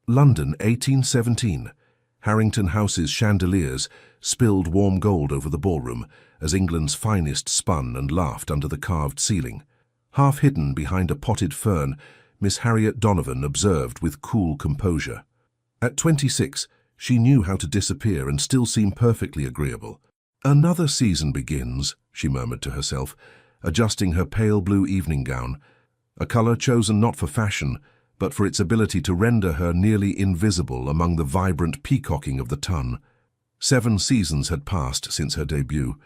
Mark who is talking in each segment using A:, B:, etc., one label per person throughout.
A: London, 1817. Harrington House's chandeliers spilled warm gold over the ballroom as England's finest spun and laughed under the carved ceiling. Half hidden behind a potted fern, Miss Harriet Donovan observed with cool composure. At 26, she knew how to disappear and still seem perfectly agreeable. "Another season begins," she murmured to herself, adjusting her pale blue evening gown, a colour chosen not for fashion, but for its ability to render her nearly invisible among the vibrant peacocking of the ton. 7 seasons had passed since her debut.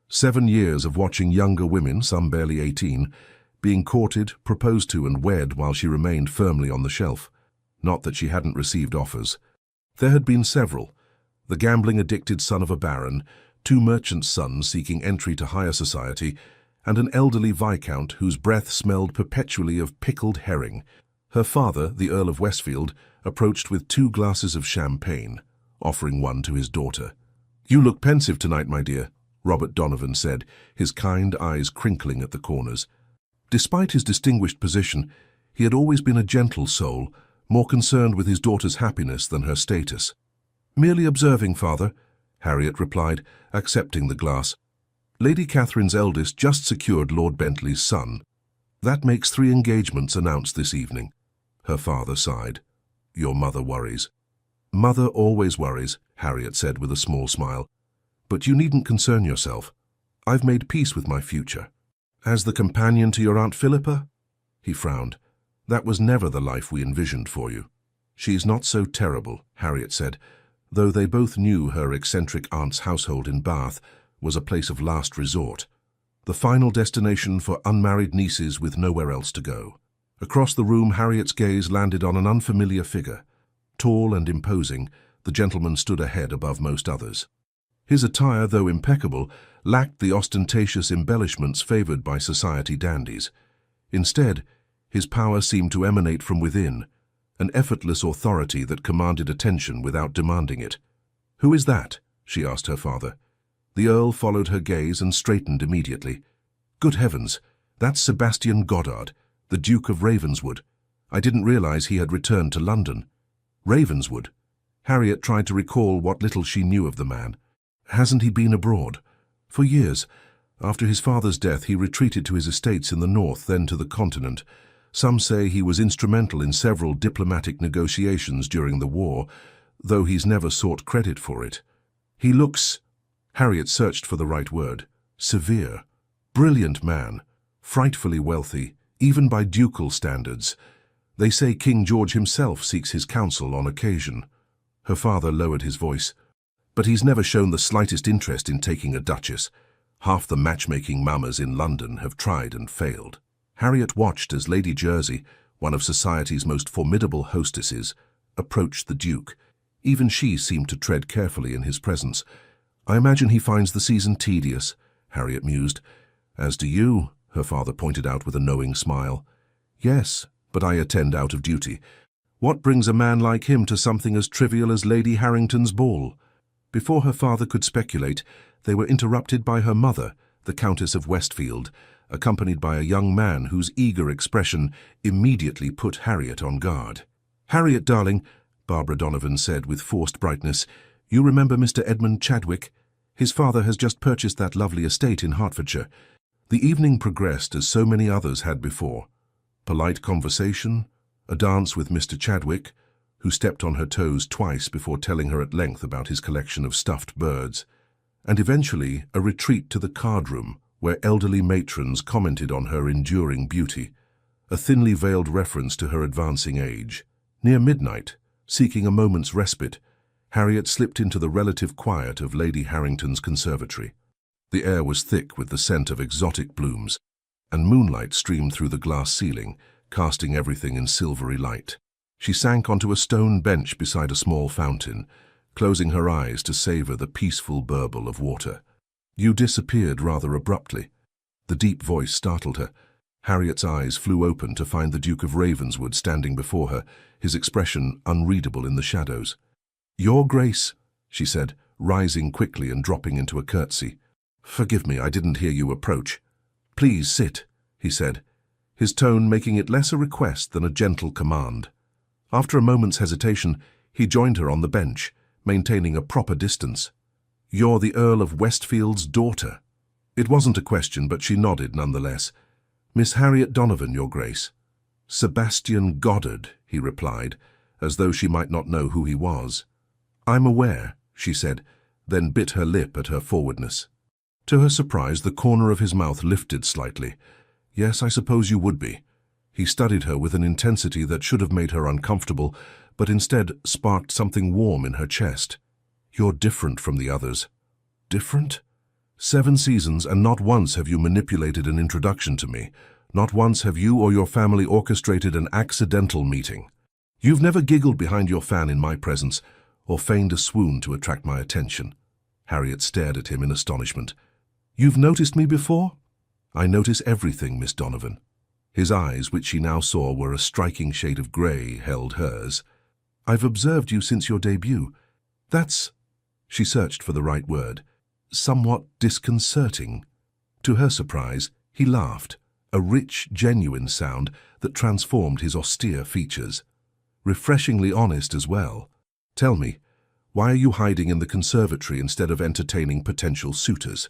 A: 7 years of watching younger women, some barely 18, being courted, proposed to and wed while she remained firmly on the shelf. Not that she hadn't received offers. There had been several. The gambling-addicted son of a baron, 2 merchants' sons seeking entry to higher society, and an elderly viscount whose breath smelled perpetually of pickled herring. Her father, the Earl of Westfield, approached with 2 glasses of champagne, offering one to his daughter. "You look pensive tonight, my dear," Robert Donovan said, his kind eyes crinkling at the corners. Despite his distinguished position, he had always been a gentle soul, more concerned with his daughter's happiness than her status. "Merely observing, father," Harriet replied, accepting the glass. "Lady Catherine's eldest just secured Lord Bentley's son. That makes 3 engagements announced this evening." Her father sighed. "Your mother worries." "Mother always worries," Harriet said with a small smile. "But you needn't concern yourself. I've made peace with my future." "As the companion to your Aunt Philippa?" He frowned. "That was never the life we envisioned for you." "She's not so terrible," Harriet said, though they both knew her eccentric aunt's household in Bath was a place of last resort, the final destination for unmarried nieces with nowhere else to go. Across the room, Harriet's gaze landed on an unfamiliar figure. Tall and imposing, the gentleman stood a head above most others. His attire, though impeccable, lacked the ostentatious embellishments favored by society dandies. Instead, his power seemed to emanate from within, an effortless authority that commanded attention without demanding it. "Who is that?" she asked her father. The Earl followed her gaze and straightened immediately. "Good heavens, that's Sebastian Goddard, the Duke of Ravenswood. I didn't realize he had returned to London." Ravenswood? Harriet tried to recall what little she knew of the man. "Hasn't he been abroad?" "For years. After his father's death, he retreated to his estates in the north, then to the continent. Some say he was instrumental in several diplomatic negotiations during the war, though he's never sought credit for it. He looks—" Harriet searched for the right word. "Severe. Brilliant man. Frightfully wealthy, even by ducal standards. They say King George himself seeks his counsel on occasion." Her father lowered his voice. "But he's never shown the slightest interest in taking a duchess. Half the matchmaking mamas in London have tried and failed." Harriet watched as Lady Jersey, one of society's most formidable hostesses, approached the Duke. Even she seemed to tread carefully in his presence. "I imagine he finds the season tedious," Harriet mused. "As do you," her father pointed out with a knowing smile. "Yes, but I attend out of duty. What brings a man like him to something as trivial as Lady Harrington's ball?" Before her father could speculate, they were interrupted by her mother, the Countess of Westfield, accompanied by a young man whose eager expression immediately put Harriet on guard. "Harriet, darling," Barbara Donovan said with forced brightness, "you remember Mr. Edmund Chadwick? His father has just purchased that lovely estate in Hertfordshire." The evening progressed as so many others had before. Polite conversation, a dance with Mr. Chadwick, who stepped on her toes twice before telling her at length about his collection of stuffed birds, and eventually a retreat to the card-room, where elderly matrons commented on her enduring beauty, a thinly veiled reference to her advancing age. Near midnight, seeking a moment's respite, Harriet slipped into the relative quiet of Lady Harrington's conservatory. The air was thick with the scent of exotic blooms, and moonlight streamed through the glass ceiling, casting everything in silvery light. She sank onto a stone bench beside a small fountain, closing her eyes to savor the peaceful burble of water. "You disappeared rather abruptly." The deep voice startled her. Harriet's eyes flew open to find the Duke of Ravenswood standing before her, his expression unreadable in the shadows. "Your Grace," she said, rising quickly and dropping into a curtsy. "Forgive me, I didn't hear you approach." "Please sit," he said, his tone making it less a request than a gentle command. After a moment's hesitation, he joined her on the bench, maintaining a proper distance. "You're the Earl of Westfield's daughter." It wasn't a question, but she nodded nonetheless. "Miss Harriet Donovan, Your Grace." "Sebastian Goddard," he replied, as though she might not know who he was. "I'm aware," she said, then bit her lip at her forwardness. To her surprise, the corner of his mouth lifted slightly. "Yes, I suppose you would be." He studied her with an intensity that should have made her uncomfortable, but instead sparked something warm in her chest. "You're different from the others." "Different?" "7 seasons, and not once have you manipulated an introduction to me. Not once have you or your family orchestrated an accidental meeting. You've never giggled behind your fan in my presence, or feigned a swoon to attract my attention." Harriet stared at him in astonishment. "You've noticed me before?" "I notice everything, Miss Donovan." His eyes, which she now saw were a striking shade of grey, held hers. "I've observed you since your debut. That's—" she searched for the right word, "somewhat disconcerting." To her surprise, he laughed, a rich, genuine sound that transformed his austere features. Refreshingly honest as well. "Tell me, why are you hiding in the conservatory instead of entertaining potential suitors?"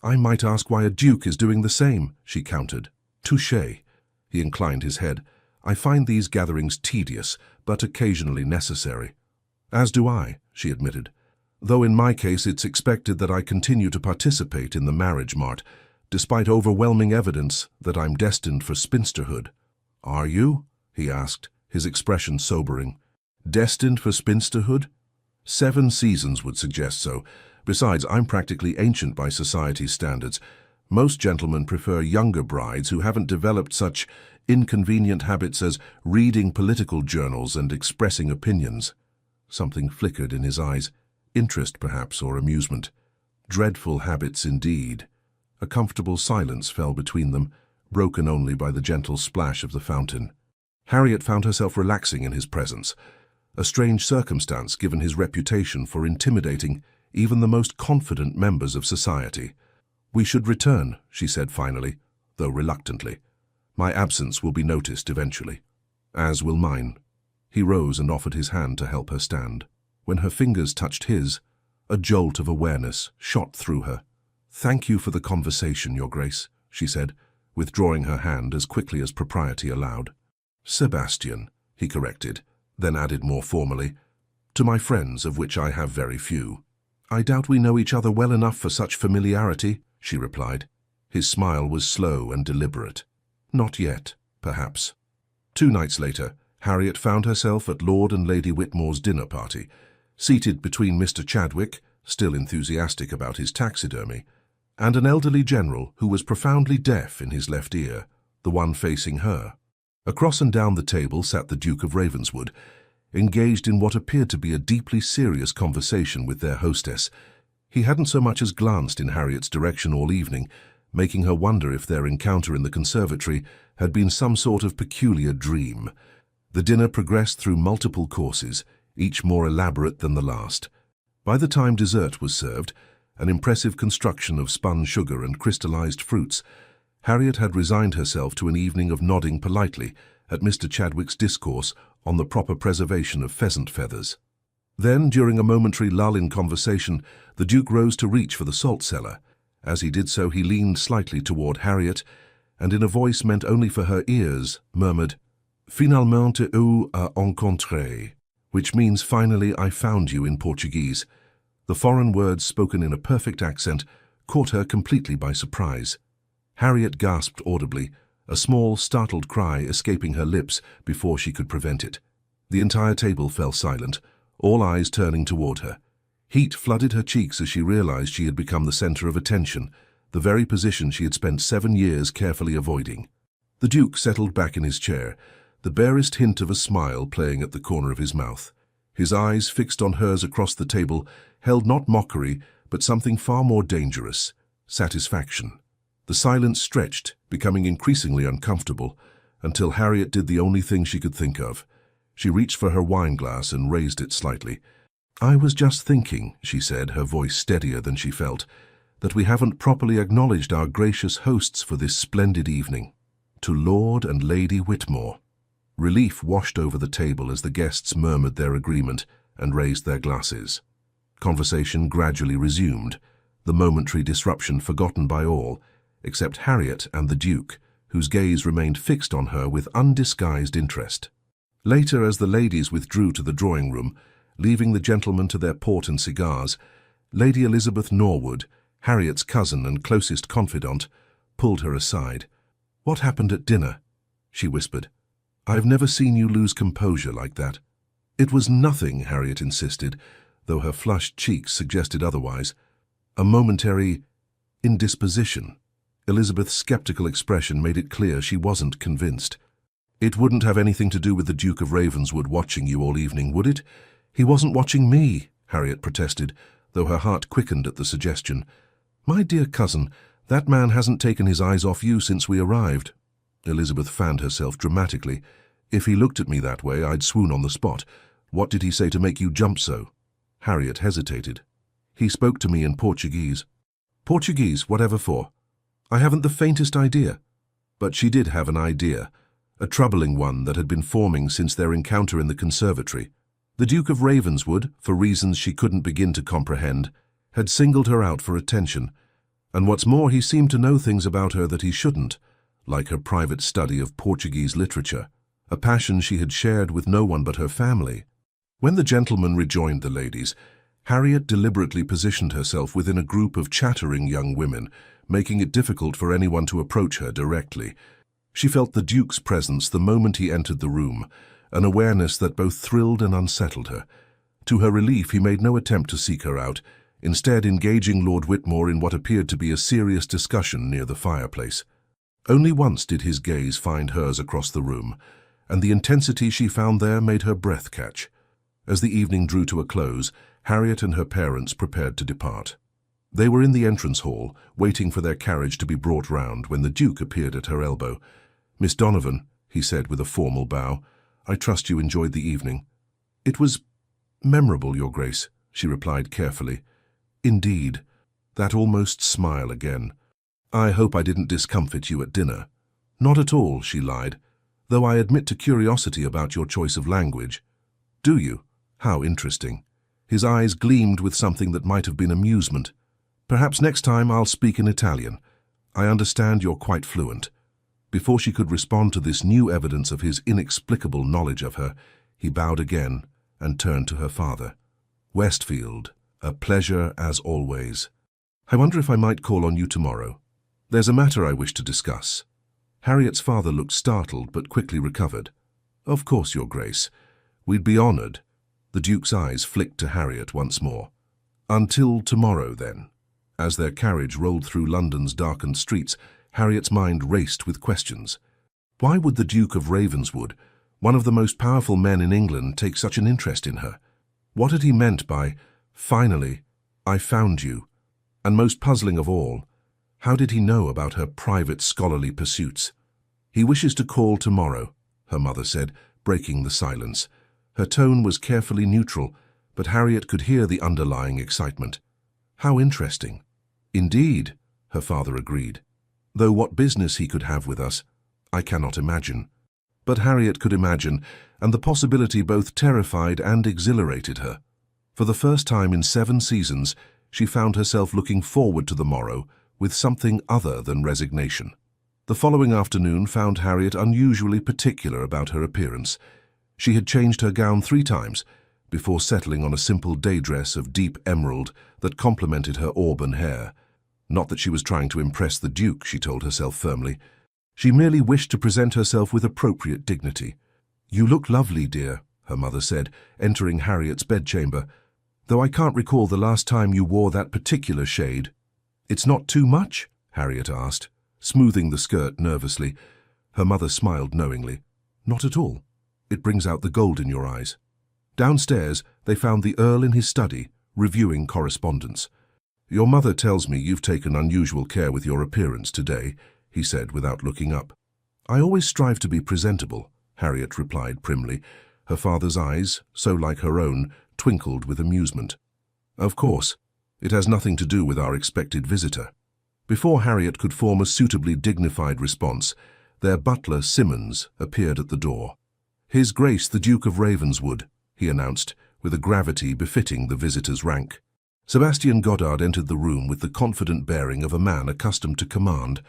A: "I might ask why a duke is doing the same," she countered. "Touché." He inclined his head. "I find these gatherings tedious, but occasionally necessary." "As do I," she admitted. "Though in my case it's expected that I continue to participate in the marriage mart, despite overwhelming evidence that I'm destined for spinsterhood." "Are you?" he asked, his expression sobering. "Destined for spinsterhood?" 7 seasons would suggest so. Besides, I'm practically ancient by society's standards. Most gentlemen prefer younger brides who haven't developed such inconvenient habits as reading political journals and expressing opinions. Something flickered in his eyes, interest perhaps, or amusement. Dreadful habits indeed. A comfortable silence fell between them, broken only by the gentle splash of the fountain. Harriet found herself relaxing in his presence, a strange circumstance given his reputation for intimidating even the most confident members of society. "We should return," she said finally, though reluctantly. "My absence will be noticed eventually." "As will mine." He rose and offered his hand to help her stand. When her fingers touched his, a jolt of awareness shot through her. "Thank you for the conversation, Your Grace," she said, withdrawing her hand as quickly as propriety allowed. "Sebastian," he corrected, then added more formally, "to my friends, of which I have very few." "I doubt we know each other well enough for such familiarity," she replied. His smile was slow and deliberate. "Not yet, perhaps." 2 nights later, Harriet found herself at Lord and Lady Whitmore's dinner party, seated between Mr. Chadwick, still enthusiastic about his taxidermy, and an elderly general who was profoundly deaf in his left ear, the one facing her. Across and down the table sat the Duke of Ravenswood, engaged in what appeared to be a deeply serious conversation with their hostess. He hadn't so much as glanced in Harriet's direction all evening, making her wonder if their encounter in the conservatory had been some sort of peculiar dream. The dinner progressed through multiple courses, each more elaborate than the last. By the time dessert was served, an impressive construction of spun sugar and crystallized fruits, Harriet had resigned herself to an evening of nodding politely at Mr. Chadwick's discourse on the proper preservation of pheasant feathers. Then, during a momentary lull in conversation, the Duke rose to reach for the salt cellar. As he did so, he leaned slightly toward Harriet, and in a voice meant only for her ears, murmured, "Finalement eu à rencontrer," which means "finally I found you" in Portuguese. The foreign words, spoken in a perfect accent, caught her completely by surprise. Harriet gasped audibly, a small, startled cry escaping her lips before she could prevent it. The entire table fell silent, all eyes turning toward her. Heat flooded her cheeks as she realized she had become the center of attention, the very position she had spent 7 years carefully avoiding. The Duke settled back in his chair, the barest hint of a smile playing at the corner of his mouth. His eyes, fixed on hers across the table, held not mockery, but something far more dangerous, satisfaction. The silence stretched, becoming increasingly uncomfortable, until Harriet did the only thing she could think of. She reached for her wineglass and raised it slightly. "I was just thinking," she said, her voice steadier than she felt, "that we haven't properly acknowledged our gracious hosts for this splendid evening. To Lord and Lady Whitmore." Relief washed over the table as the guests murmured their agreement and raised their glasses. Conversation gradually resumed, the momentary disruption forgotten by all, except Harriet and the Duke, whose gaze remained fixed on her with undisguised interest. Later, as the ladies withdrew to the drawing-room, leaving the gentlemen to their port and cigars, Lady Elizabeth Norwood, Harriet's cousin and closest confidant, pulled her aside. "What happened at dinner?" she whispered. "I've never seen you lose composure like that." "It was nothing," Harriet insisted, though her flushed cheeks suggested otherwise. "A momentary indisposition." Elizabeth's skeptical expression made it clear she wasn't convinced. "It wouldn't have anything to do with the Duke of Ravenswood watching you all evening, would it?" "He wasn't watching me," Harriet protested, though her heart quickened at the suggestion. "My dear cousin, that man hasn't taken his eyes off you since we arrived." Elizabeth fanned herself dramatically. "If he looked at me that way, I'd swoon on the spot. What did he say to make you jump so?" Harriet hesitated. "He spoke to me in Portuguese." "Portuguese, whatever for?" "I haven't the faintest idea." But she did have an idea, a troubling one that had been forming since their encounter in the conservatory. The Duke of Ravenswood, for reasons she couldn't begin to comprehend, had singled her out for attention, and what's more, he seemed to know things about her that he shouldn't, like her private study of Portuguese literature, a passion she had shared with no one but her family. When the gentlemen rejoined the ladies, Harriet deliberately positioned herself within a group of chattering young women, making it difficult for anyone to approach her directly. She felt the Duke's presence the moment he entered the room, an awareness that both thrilled and unsettled her. To her relief, he made no attempt to seek her out, instead engaging Lord Whitmore in what appeared to be a serious discussion near the fireplace. Only once did his gaze find hers across the room, and the intensity she found there made her breath catch. As the evening drew to a close, Harriet and her parents prepared to depart. They were in the entrance hall, waiting for their carriage to be brought round, when the Duke appeared at her elbow. "Miss Donovan," he said with a formal bow, "I trust you enjoyed the evening." "It was memorable, Your Grace," she replied carefully. "Indeed." That almost smile again. "I hope I didn't discomfit you at dinner." "Not at all," she lied, "though I admit to curiosity about your choice of language." "Do you? How interesting." His eyes gleamed with something that might have been amusement. "Perhaps next time I'll speak in Italian. I understand you're quite fluent." Before she could respond to this new evidence of his inexplicable knowledge of her, he bowed again and turned to her father. "Westfield, a pleasure as always. I wonder if I might call on you tomorrow. There's a matter I wish to discuss." Harriet's father looked startled but quickly recovered. "Of course, Your Grace. We'd be honored." The Duke's eyes flicked to Harriet once more. "Until tomorrow, then." As their carriage rolled through London's darkened streets, Harriet's mind raced with questions. Why would the Duke of Ravenswood, one of the most powerful men in England, take such an interest in her? What had he meant by, "Finally, I found you"? And most puzzling of all, how did he know about her private scholarly pursuits? "He wishes to call tomorrow," her mother said, breaking the silence. Her tone was carefully neutral, but Harriet could hear the underlying excitement. "How interesting." "Indeed," her father agreed. "Though what business he could have with us, I cannot imagine." But Harriet could imagine, and the possibility both terrified and exhilarated her. For the first time in 7 seasons, she found herself looking forward to the morrow with something other than resignation. The following afternoon found Harriet unusually particular about her appearance. She had changed her gown 3 times, before settling on a simple day dress of deep emerald that complemented her auburn hair. Not that she was trying to impress the Duke, she told herself firmly. She merely wished to present herself with appropriate dignity. "You look lovely, dear," her mother said, entering Harriet's bedchamber, "though I can't recall the last time you wore that particular shade." "It's not too much?" Harriet asked, smoothing the skirt nervously. Her mother smiled knowingly. "Not at all. It brings out the gold in your eyes." Downstairs, they found the Earl in his study, reviewing correspondence. "Your mother tells me you've taken unusual care with your appearance today," he said without looking up. "I always strive to be presentable," Harriet replied primly. Her father's eyes, so like her own, twinkled with amusement. "Of course, it has nothing to do with our expected visitor." Before Harriet could form a suitably dignified response, their butler, Simmons, appeared at the door. His Grace the Duke of Ravenswood, he announced, with a gravity befitting the visitor's rank. Sebastian Goddard entered the room with the confident bearing of a man accustomed to command.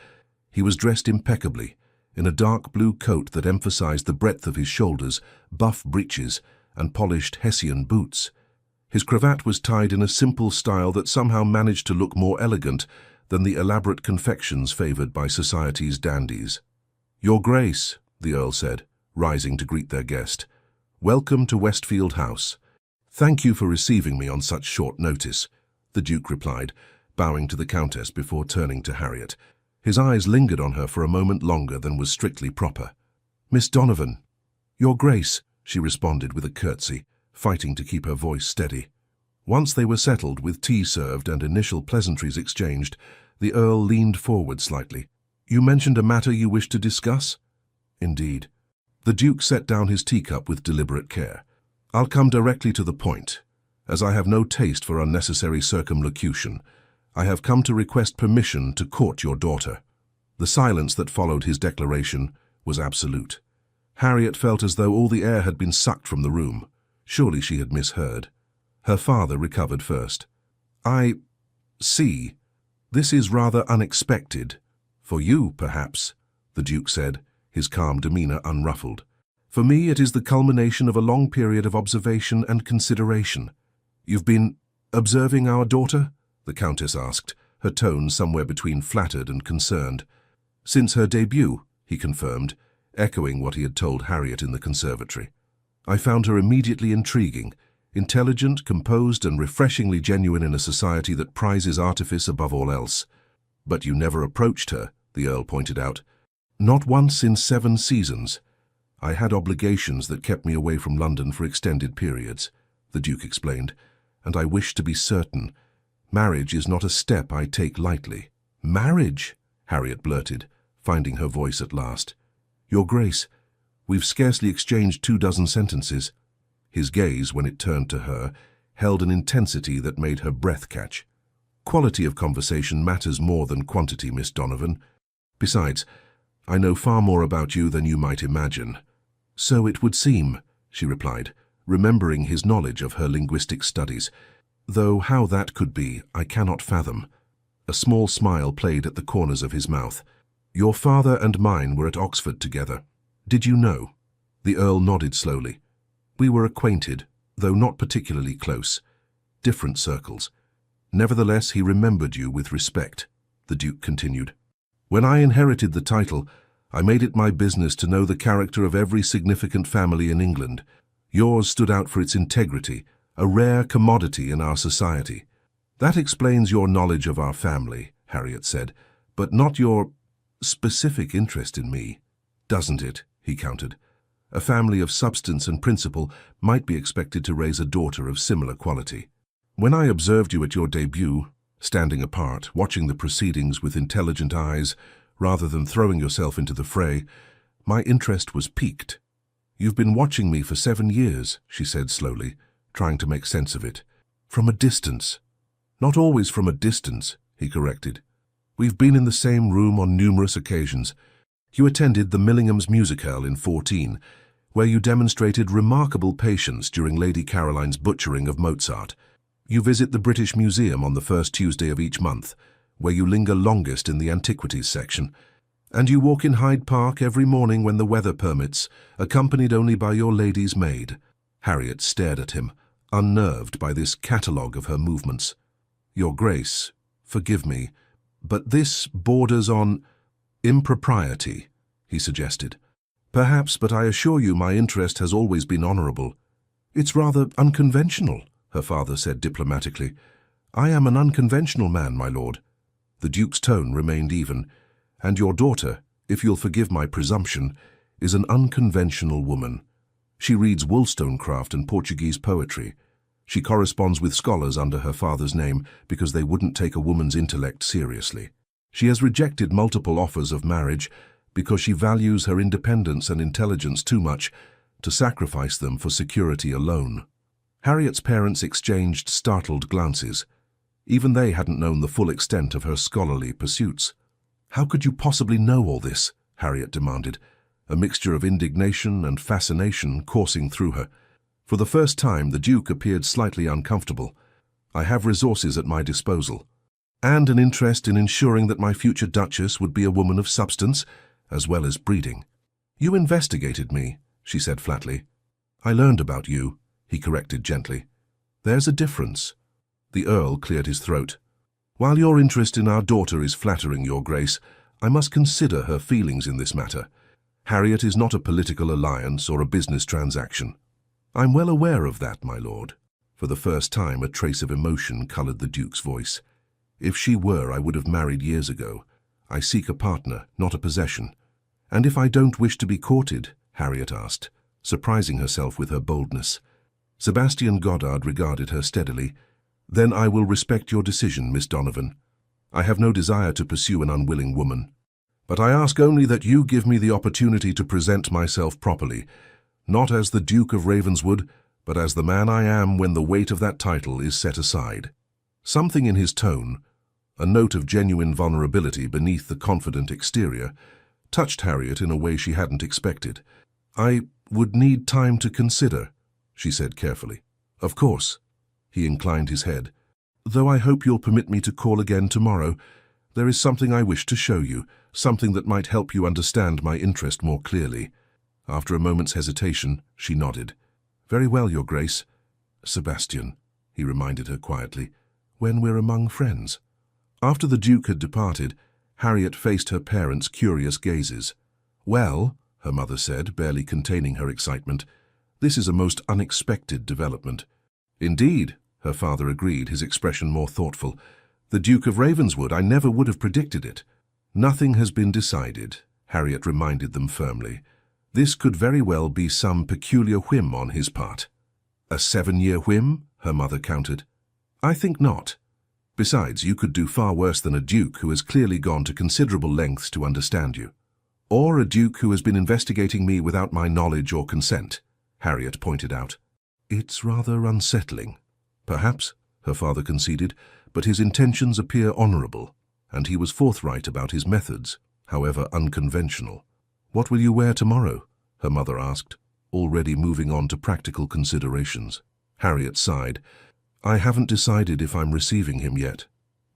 A: He was dressed impeccably, in a dark blue coat that emphasized the breadth of his shoulders, buff breeches, and polished Hessian boots. His cravat was tied in a simple style that somehow managed to look more elegant than the elaborate confections favored by society's dandies. "Your Grace," the Earl said, rising to greet their guest. "Welcome to Westfield House." "Thank you for receiving me on such short notice," the Duke replied, bowing to the Countess before turning to Harriet. His eyes lingered on her for a moment longer than was strictly proper. "Miss Donovan." "Your Grace," she responded with a curtsy, fighting to keep her voice steady. Once they were settled, with tea served and initial pleasantries exchanged, the Earl leaned forward slightly. "You mentioned a matter you wished to discuss?" "Indeed." The Duke set down his teacup with deliberate care. "I'll come directly to the point. As I have no taste for unnecessary circumlocution, I have come to request permission to court your daughter." The silence that followed his declaration was absolute. Harriet felt as though all the air had been sucked from the room. Surely she had misheard. Her father recovered first. "I see. This is rather unexpected. For you, perhaps," the Duke said, his calm demeanor unruffled. "For me, it is the culmination of a long period of observation and consideration." "You've been observing our daughter?" the Countess asked, her tone somewhere between flattered and concerned. "Since her debut," he confirmed, echoing what he had told Harriet in the conservatory. "I found her immediately intriguing, intelligent, composed, and refreshingly genuine in a society that prizes artifice above all else." "But you never approached her," the Earl pointed out. "Not once in 7 seasons. I had obligations that kept me away from London for extended periods," the Duke explained, "and I wish to be certain. Marriage is not a step I take lightly." "Marriage?" Harriet blurted, finding her voice at last. "Your Grace, we've scarcely exchanged 24 sentences." His gaze, when it turned to her, held an intensity that made her breath catch. "Quality of conversation matters more than quantity, Miss Donovan. Besides, I know far more about you than you might imagine." "So it would seem," she replied, remembering his knowledge of her linguistic studies, "though how that could be, I cannot fathom." A small smile played at the corners of his mouth. "Your father and mine were at Oxford together. Did you know?" The Earl nodded slowly. "We were acquainted, though not particularly close. Different circles. Nevertheless, he remembered you with respect," the Duke continued. "When I inherited the title, I made it my business to know the character of every significant family in England. Yours stood out for its integrity, a rare commodity in our society." "That explains your knowledge of our family," Harriet said, "but not your specific interest in me." "Doesn't it?" he countered. "A family of substance and principle might be expected to raise a daughter of similar quality. When I observed you at your debut, standing apart, watching the proceedings with intelligent eyes, rather than throwing yourself into the fray, my interest was piqued." "You've been watching me for 7 years," she said slowly, trying to make sense of it. "From a distance." "Not always from a distance," he corrected. "We've been in the same room on numerous occasions. You attended the Millingham's Musicale in 14, where you demonstrated remarkable patience during Lady Caroline's butchering of Mozart. You visit the British Museum on the first Tuesday of each month, where you linger longest in the antiquities section. And you walk in Hyde Park every morning when the weather permits, accompanied only by your lady's maid." Harriet stared at him, unnerved by this catalogue of her movements. "Your Grace, forgive me, but this borders on impropriety," he suggested. "Perhaps, but I assure you my interest has always been honourable." "It's rather unconventional," her father said diplomatically. "I am an unconventional man, my lord." The Duke's tone remained even. "And your daughter, if you'll forgive my presumption, is an unconventional woman. She reads Wollstonecraft and Portuguese poetry. She corresponds with scholars under her father's name because they wouldn't take a woman's intellect seriously. She has rejected multiple offers of marriage because she values her independence and intelligence too much to sacrifice them for security alone." Harriet's parents exchanged startled glances. Even they hadn't known the full extent of her scholarly pursuits. "How could you possibly know all this?" Harriet demanded. a mixture of indignation and fascination coursing through her. For the first time, the Duke appeared slightly uncomfortable. I have resources at my disposal, and an interest in ensuring that my future Duchess would be a woman of substance, as well as breeding. You investigated me, she said flatly. I learned about you, he corrected gently. There's a difference. The Earl cleared his throat. While your interest in our daughter is flattering, Your Grace, I must consider her feelings in this matter. Harriet is not a political alliance or a business transaction. I'm well aware of that, my lord. For the first time, a trace of emotion coloured the Duke's voice. If she were, I would have married years ago. I seek a partner, not a possession. And if I don't wish to be courted? Harriet asked, surprising herself with her boldness. Sebastian Goddard regarded her steadily. Then I will respect your decision, Miss Donovan. I have no desire to pursue an unwilling woman. But I ask only that you give me the opportunity to present myself properly, not as the Duke of Ravenswood, but as the man I am when the weight of that title is set aside. Something in his tone, a note of genuine vulnerability beneath the confident exterior, touched Harriet in a way she hadn't expected. I would need time to consider, she said carefully. Of course. He inclined his head. Though I hope you'll permit me to call again tomorrow. There is something I wish to show you, something that might help you understand my interest more clearly. After a moment's hesitation, she nodded. Very well, Your Grace. Sebastian, he reminded her quietly, when we're among friends. After the Duke had departed, Harriet faced her parents' curious gazes. Well, her mother said, barely containing her excitement, this is a most unexpected development. Indeed, her father agreed, his expression more thoughtful. The Duke of Ravenswood, I never would have predicted it. Nothing has been decided, Harriet reminded them firmly. This could very well be some peculiar whim on his part. A 7-year whim? Her mother countered. I think not. Besides, you could do far worse than a duke who has clearly gone to considerable lengths to understand you. Or a duke who has been investigating me without my knowledge or consent, Harriet pointed out. It's rather unsettling. Perhaps, her father conceded, but his intentions appear honourable, and he was forthright about his methods, however unconventional. What will you wear tomorrow? Her mother asked, already moving on to practical considerations. Harriet sighed. I haven't decided if I'm receiving him yet.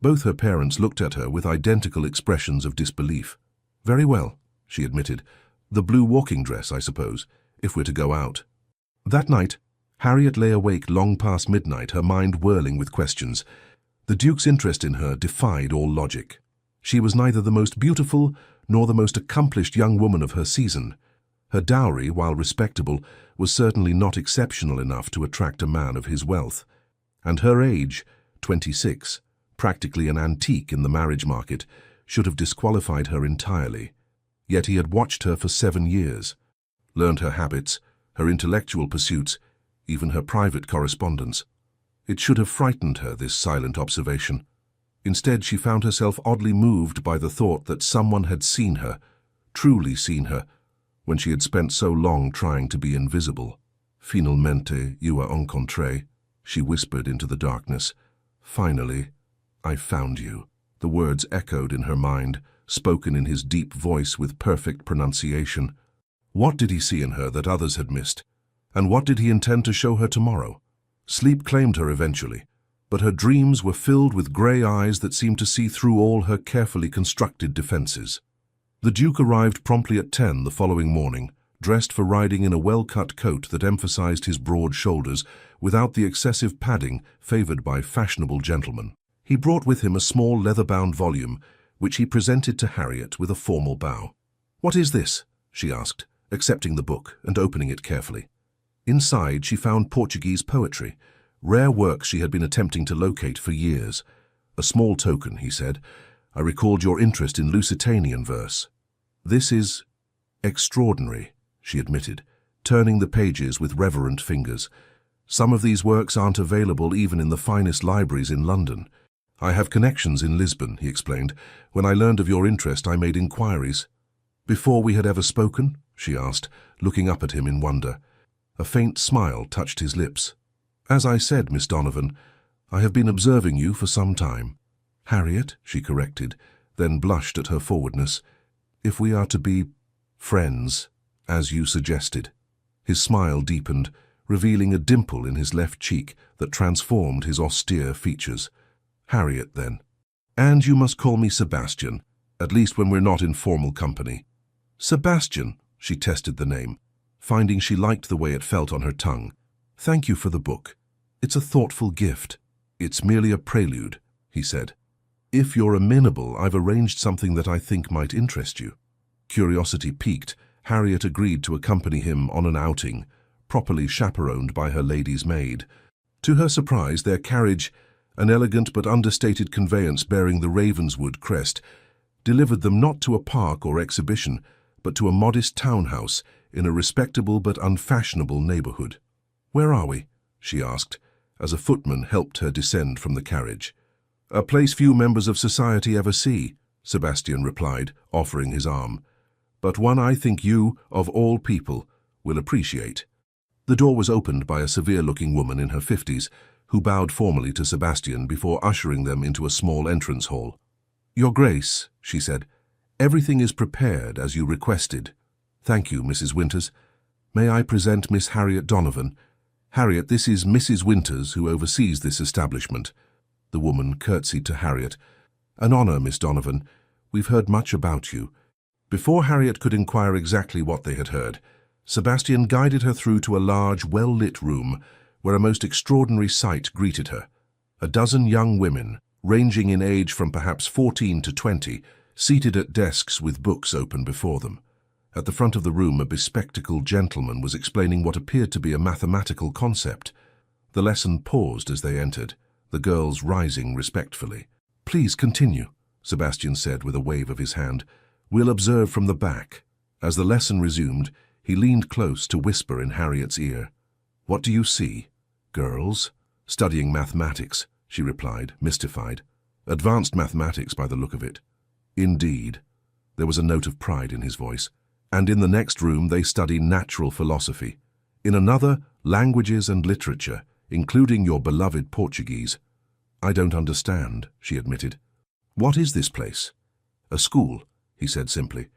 A: Both her parents looked at her with identical expressions of disbelief. Very well, she admitted. The blue walking dress, I suppose, if we're to go out. That night, Harriet lay awake long past midnight, her mind whirling with questions. The Duke's interest in her defied all logic. She was neither the most beautiful nor the most accomplished young woman of her season. Her dowry, while respectable, was certainly not exceptional enough to attract a man of his wealth. And her age, 26, practically an antique in the marriage market, should have disqualified her entirely. Yet he had watched her for 7 years, learned her habits, her intellectual pursuits, even her private correspondence. It should have frightened her, this silent observation. Instead, she found herself oddly moved by the thought that someone had seen her, truly seen her, when she had spent so long trying to be invisible. Finalmente, you were encontré, she whispered into the darkness. Finally, I found you. The words echoed in her mind, spoken in his deep voice with perfect pronunciation. What did he see in her that others had missed? And what did he intend to show her tomorrow? Sleep claimed her eventually, but her dreams were filled with grey eyes that seemed to see through all her carefully constructed defences. The Duke arrived promptly at 10 the following morning, dressed for riding in a well-cut coat that emphasized his broad shoulders without the excessive padding favoured by fashionable gentlemen. He brought with him a small leather-bound volume, which he presented to Harriet with a formal bow. "What is this?" she asked, accepting the book and opening it carefully. Inside, she found Portuguese poetry, rare works she had been attempting to locate for years. "A small token," he said. "I recalled your interest in Lusitanian verse." "This is extraordinary," she admitted, turning the pages with reverent fingers. "Some of these works aren't available even in the finest libraries in London. I have connections in Lisbon," he explained. "When I learned of your interest, I made inquiries." "Before we had ever spoken?" she asked, looking up at him in wonder. A faint smile touched his lips. "As I said, Miss Donovan, I have been observing you for some time." "Harriet," she corrected, then blushed at her forwardness. "If we are to be friends," As you suggested. His smile deepened, revealing a dimple in his left cheek that transformed his austere features. Harriet, then. And you must call me Sebastian, at least when we're not in formal company. Sebastian, she tested the name, finding she liked the way it felt on her tongue. Thank you for the book. It's a thoughtful gift. It's merely a prelude, he said. If you're amenable, I've arranged something that I think might interest you. Curiosity piqued, Harriet agreed to accompany him on an outing, properly chaperoned by her lady's maid. To her surprise, their carriage, an elegant but understated conveyance bearing the Ravenswood crest, delivered them not to a park or exhibition, but to a modest townhouse in a respectable but unfashionable neighborhood. "Where are we?" she asked, as a footman helped her descend from the carriage. "A place few members of society ever see," Sebastian replied, offering his arm. "But one I think you, of all people, will appreciate." The door was opened by a severe-looking woman in her 50s, who bowed formally to Sebastian before ushering them into a small entrance hall. "Your Grace," she said, "everything is prepared as you requested." "Thank you, Mrs. Winters. May I present Miss Harriet Donovan? Harriet, this is Mrs. Winters, who oversees this establishment." The woman curtsied to Harriet. "An honor, Miss Donovan. We've heard much about you." Before Harriet could inquire exactly what they had heard, Sebastian guided her through to a large, well-lit room where a most extraordinary sight greeted her. A dozen young women, ranging in age from perhaps 14 to 20, seated at desks with books open before them. At the front of the room, a bespectacled gentleman was explaining what appeared to be a mathematical concept. The lesson paused as they entered, the girls rising respectfully. "Please continue," Sebastian said with a wave of his hand. "We'll observe from the back." As the lesson resumed, he leaned close to whisper in Harriet's ear. "What do you see?" "Girls, studying mathematics," she replied, mystified. "Advanced mathematics by the look of it." "Indeed." There was a note of pride in his voice. "And in the next room they study natural philosophy. In another, languages and literature, including your beloved Portuguese." "I don't understand," she admitted. "What is this place?" "A school," he said simply,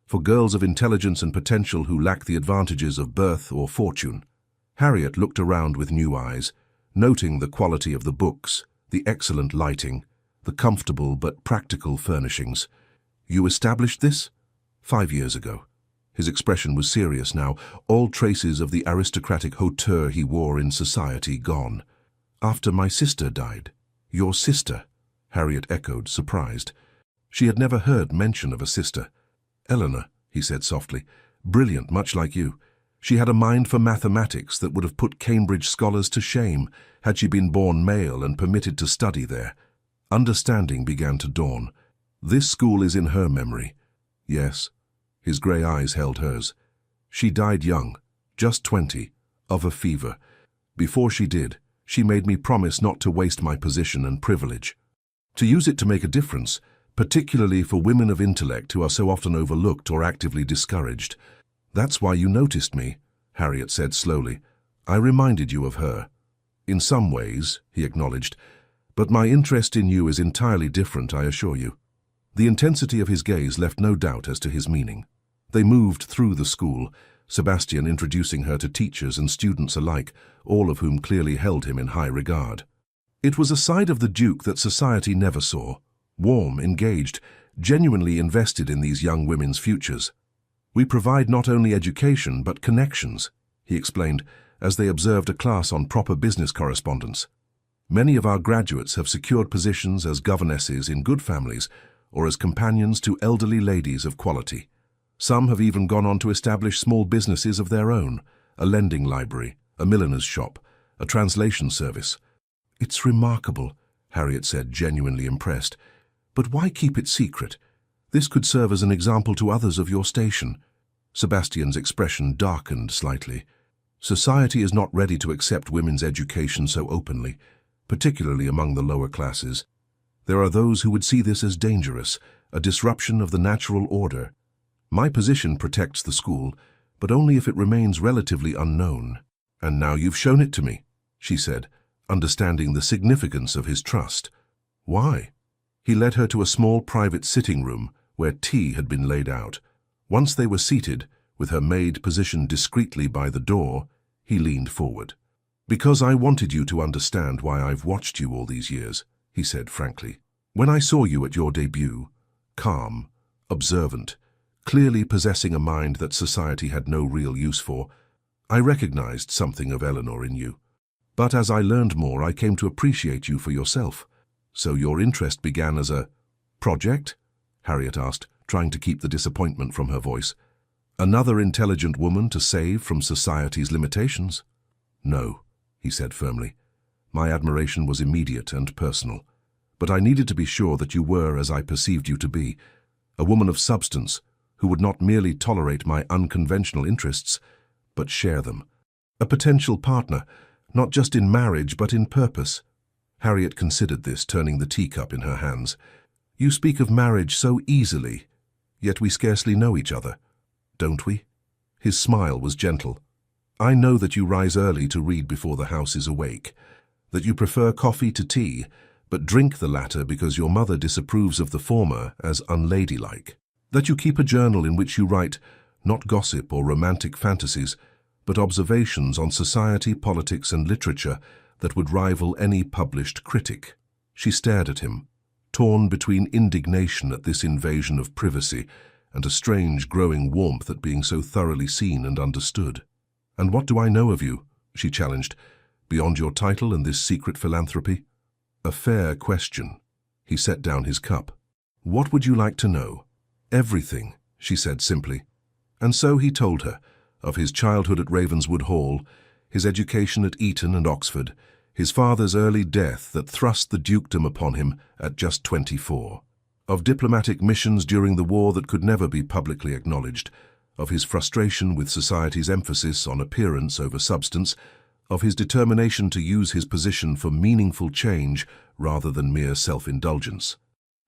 A: "for girls of intelligence and potential who lack the advantages of birth or fortune." Harriet looked around with new eyes, noting the quality of the books, the excellent lighting, the comfortable but practical furnishings. "You established this?" 5 years ago." His expression was serious now, all traces of the aristocratic hauteur he wore in society gone. "After my sister died." "Your sister?" Harriet echoed, surprised. She had never heard mention of a sister. "Eleanor," he said softly, "brilliant, much like you. She had a mind for mathematics that would have put Cambridge scholars to shame had she been born male and permitted to study there." Understanding began to dawn. "This school is in her memory." "Yes." His grey eyes held hers. "She died young, just 20, of a fever. Before she did, she made me promise not to waste my position and privilege. To use it to make a difference, particularly for women of intellect who are so often overlooked or actively discouraged. That's why you noticed me," Harriet said slowly. "I reminded you of her." "In some ways," he acknowledged, "but my interest in you is entirely different, I assure you." The intensity of his gaze left no doubt as to his meaning. They moved through the school, Sebastian introducing her to teachers and students alike, all of whom clearly held him in high regard. It was a side of the Duke that society never saw, warm, engaged, genuinely invested in these young women's futures. "We provide not only education but connections," he explained, as they observed a class on proper business correspondence. "Many of our graduates have secured positions as governesses in good families or as companions to elderly ladies of quality. Some have even gone on to establish small businesses of their own, a lending library, a milliner's shop, a translation service." "It's remarkable," Harriet said, genuinely impressed. "But why keep it secret? This could serve as an example to others of your station." Sebastian's expression darkened slightly. "Society is not ready to accept women's education so openly, particularly among the lower classes. There are those who would see this as dangerous, a disruption of the natural order. My position protects the school, but only if it remains relatively unknown. And now you've shown it to me," she said, understanding the significance of his trust. "Why?" He led her to a small private sitting room where tea had been laid out. Once they were seated, With her maid positioned discreetly by the door, he leaned forward. "Because I wanted you to understand why I've watched you all these years," he said frankly. "When I saw you at your debut, calm, observant, clearly possessing a mind that society had no real use for, I recognized something of Eleanor in you. But as I learned more, I came to appreciate you for yourself. So your interest began as a project?" Harriet asked, trying to keep the disappointment from her voice. "Another intelligent woman to save from society's limitations?" "No," he said firmly. "My admiration was immediate and personal. But I needed to be sure that you were as I perceived you to be, a woman of substance who would not merely tolerate my unconventional interests, but share them. A potential partner, not just in marriage but in purpose." Harriet considered this, turning the teacup in her hands. "You speak of marriage so easily, yet we scarcely know each other, don't we?" His smile was gentle. "I know that you rise early to read before the house is awake, that you prefer coffee to tea, but drink the latter because your mother disapproves of the former as unladylike, that you keep a journal in which you write not gossip or romantic fantasies, but observations on society, politics, and literature that would rival any published critic." She stared at him, torn between indignation at this invasion of privacy and a strange growing warmth at being so thoroughly seen and understood. "And what do I know of you?" she challenged, "beyond your title and this secret philanthropy?" "A fair question." He set down his cup. "What would you like to know?" "Everything," she said simply. And so he told her of his childhood at Ravenswood Hall, his education at Eton and Oxford, his father's early death that thrust the dukedom upon him at just 24, of diplomatic missions during the war that could never be publicly acknowledged, of his frustration with society's emphasis on appearance over substance, of his determination to use his position for meaningful change rather than mere self-indulgence.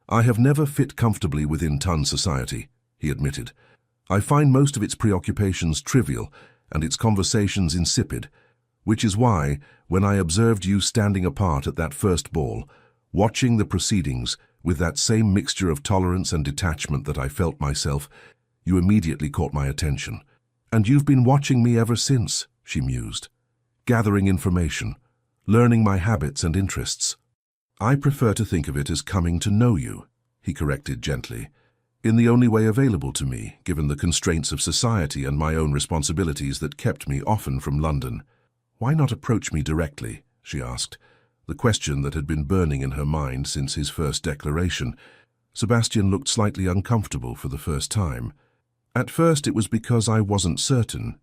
A: "I have never fit comfortably within Tun society," he admitted. "I find most of its preoccupations trivial and its conversations insipid, which is why, when I observed you standing apart at that first ball, watching the proceedings with that same mixture of tolerance and detachment that I felt myself, you immediately caught my attention. And you've been watching me ever since," she mused, "gathering information, learning my habits and interests." "I prefer to think of it as coming to know you," he corrected gently, "in the only way available to me, given the constraints of society and my own responsibilities that kept me often from London." "Why not approach me directly?" she asked, the question that had been burning in her mind since his first declaration. Sebastian looked slightly uncomfortable for the first time. "At first it was because I wasn't certain.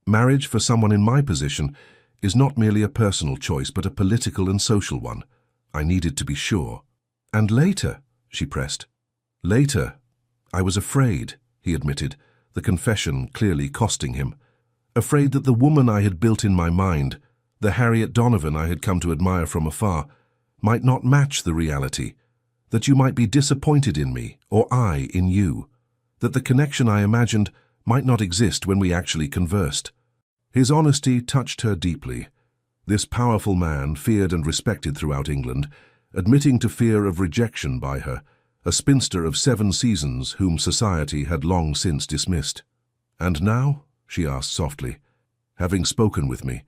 A: Marriage for someone in my position is not merely a personal choice but a political and social one. I needed to be sure." "And later," she pressed. "Later, I was afraid," he admitted, the confession clearly costing him. "Afraid that the woman I had built in my mind, the Harriet Donovan I had come to admire from afar, might not match the reality, that you might be disappointed in me, or I in you, that the connection I imagined might not exist when we actually conversed." His honesty touched her deeply. This powerful man, feared and respected throughout England, admitting to fear of rejection by her, a spinster of 7 seasons whom society had long since dismissed. "And now," she asked softly, "having spoken with me,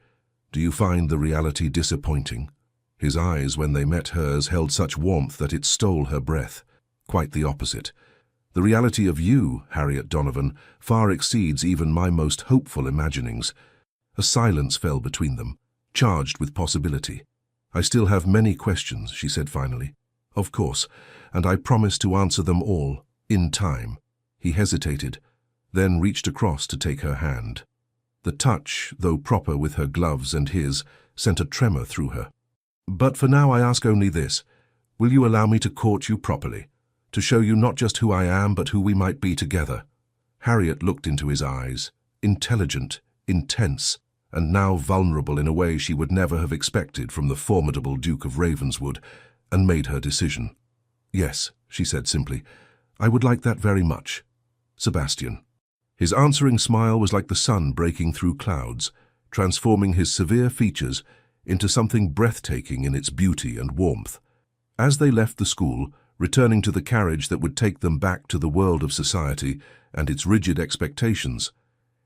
A: do you find the reality disappointing?" His eyes, when they met hers, held such warmth that it stole her breath. "Quite the opposite. The reality of you, Harriet Donovan, far exceeds even my most hopeful imaginings." A silence fell between them, charged with possibility. "I still have many questions," she said finally. "Of course, and I promise to answer them all, in time." He hesitated, then reached across to take her hand. The touch, though proper with her gloves and his, sent a tremor through her. "But for now I ask only this. Will you allow me to court you properly, to show you not just who I am but who we might be together?" Harriet looked into his eyes, intelligent, intense, and now vulnerable in a way she would never have expected from the formidable Duke of Ravenswood, and made her decision. "Yes," she said simply, "I would like that very much. Sebastian." His answering smile was like the sun breaking through clouds, transforming his severe features into something breathtaking in its beauty and warmth. As they left the school, returning to the carriage that would take them back to the world of society and its rigid expectations,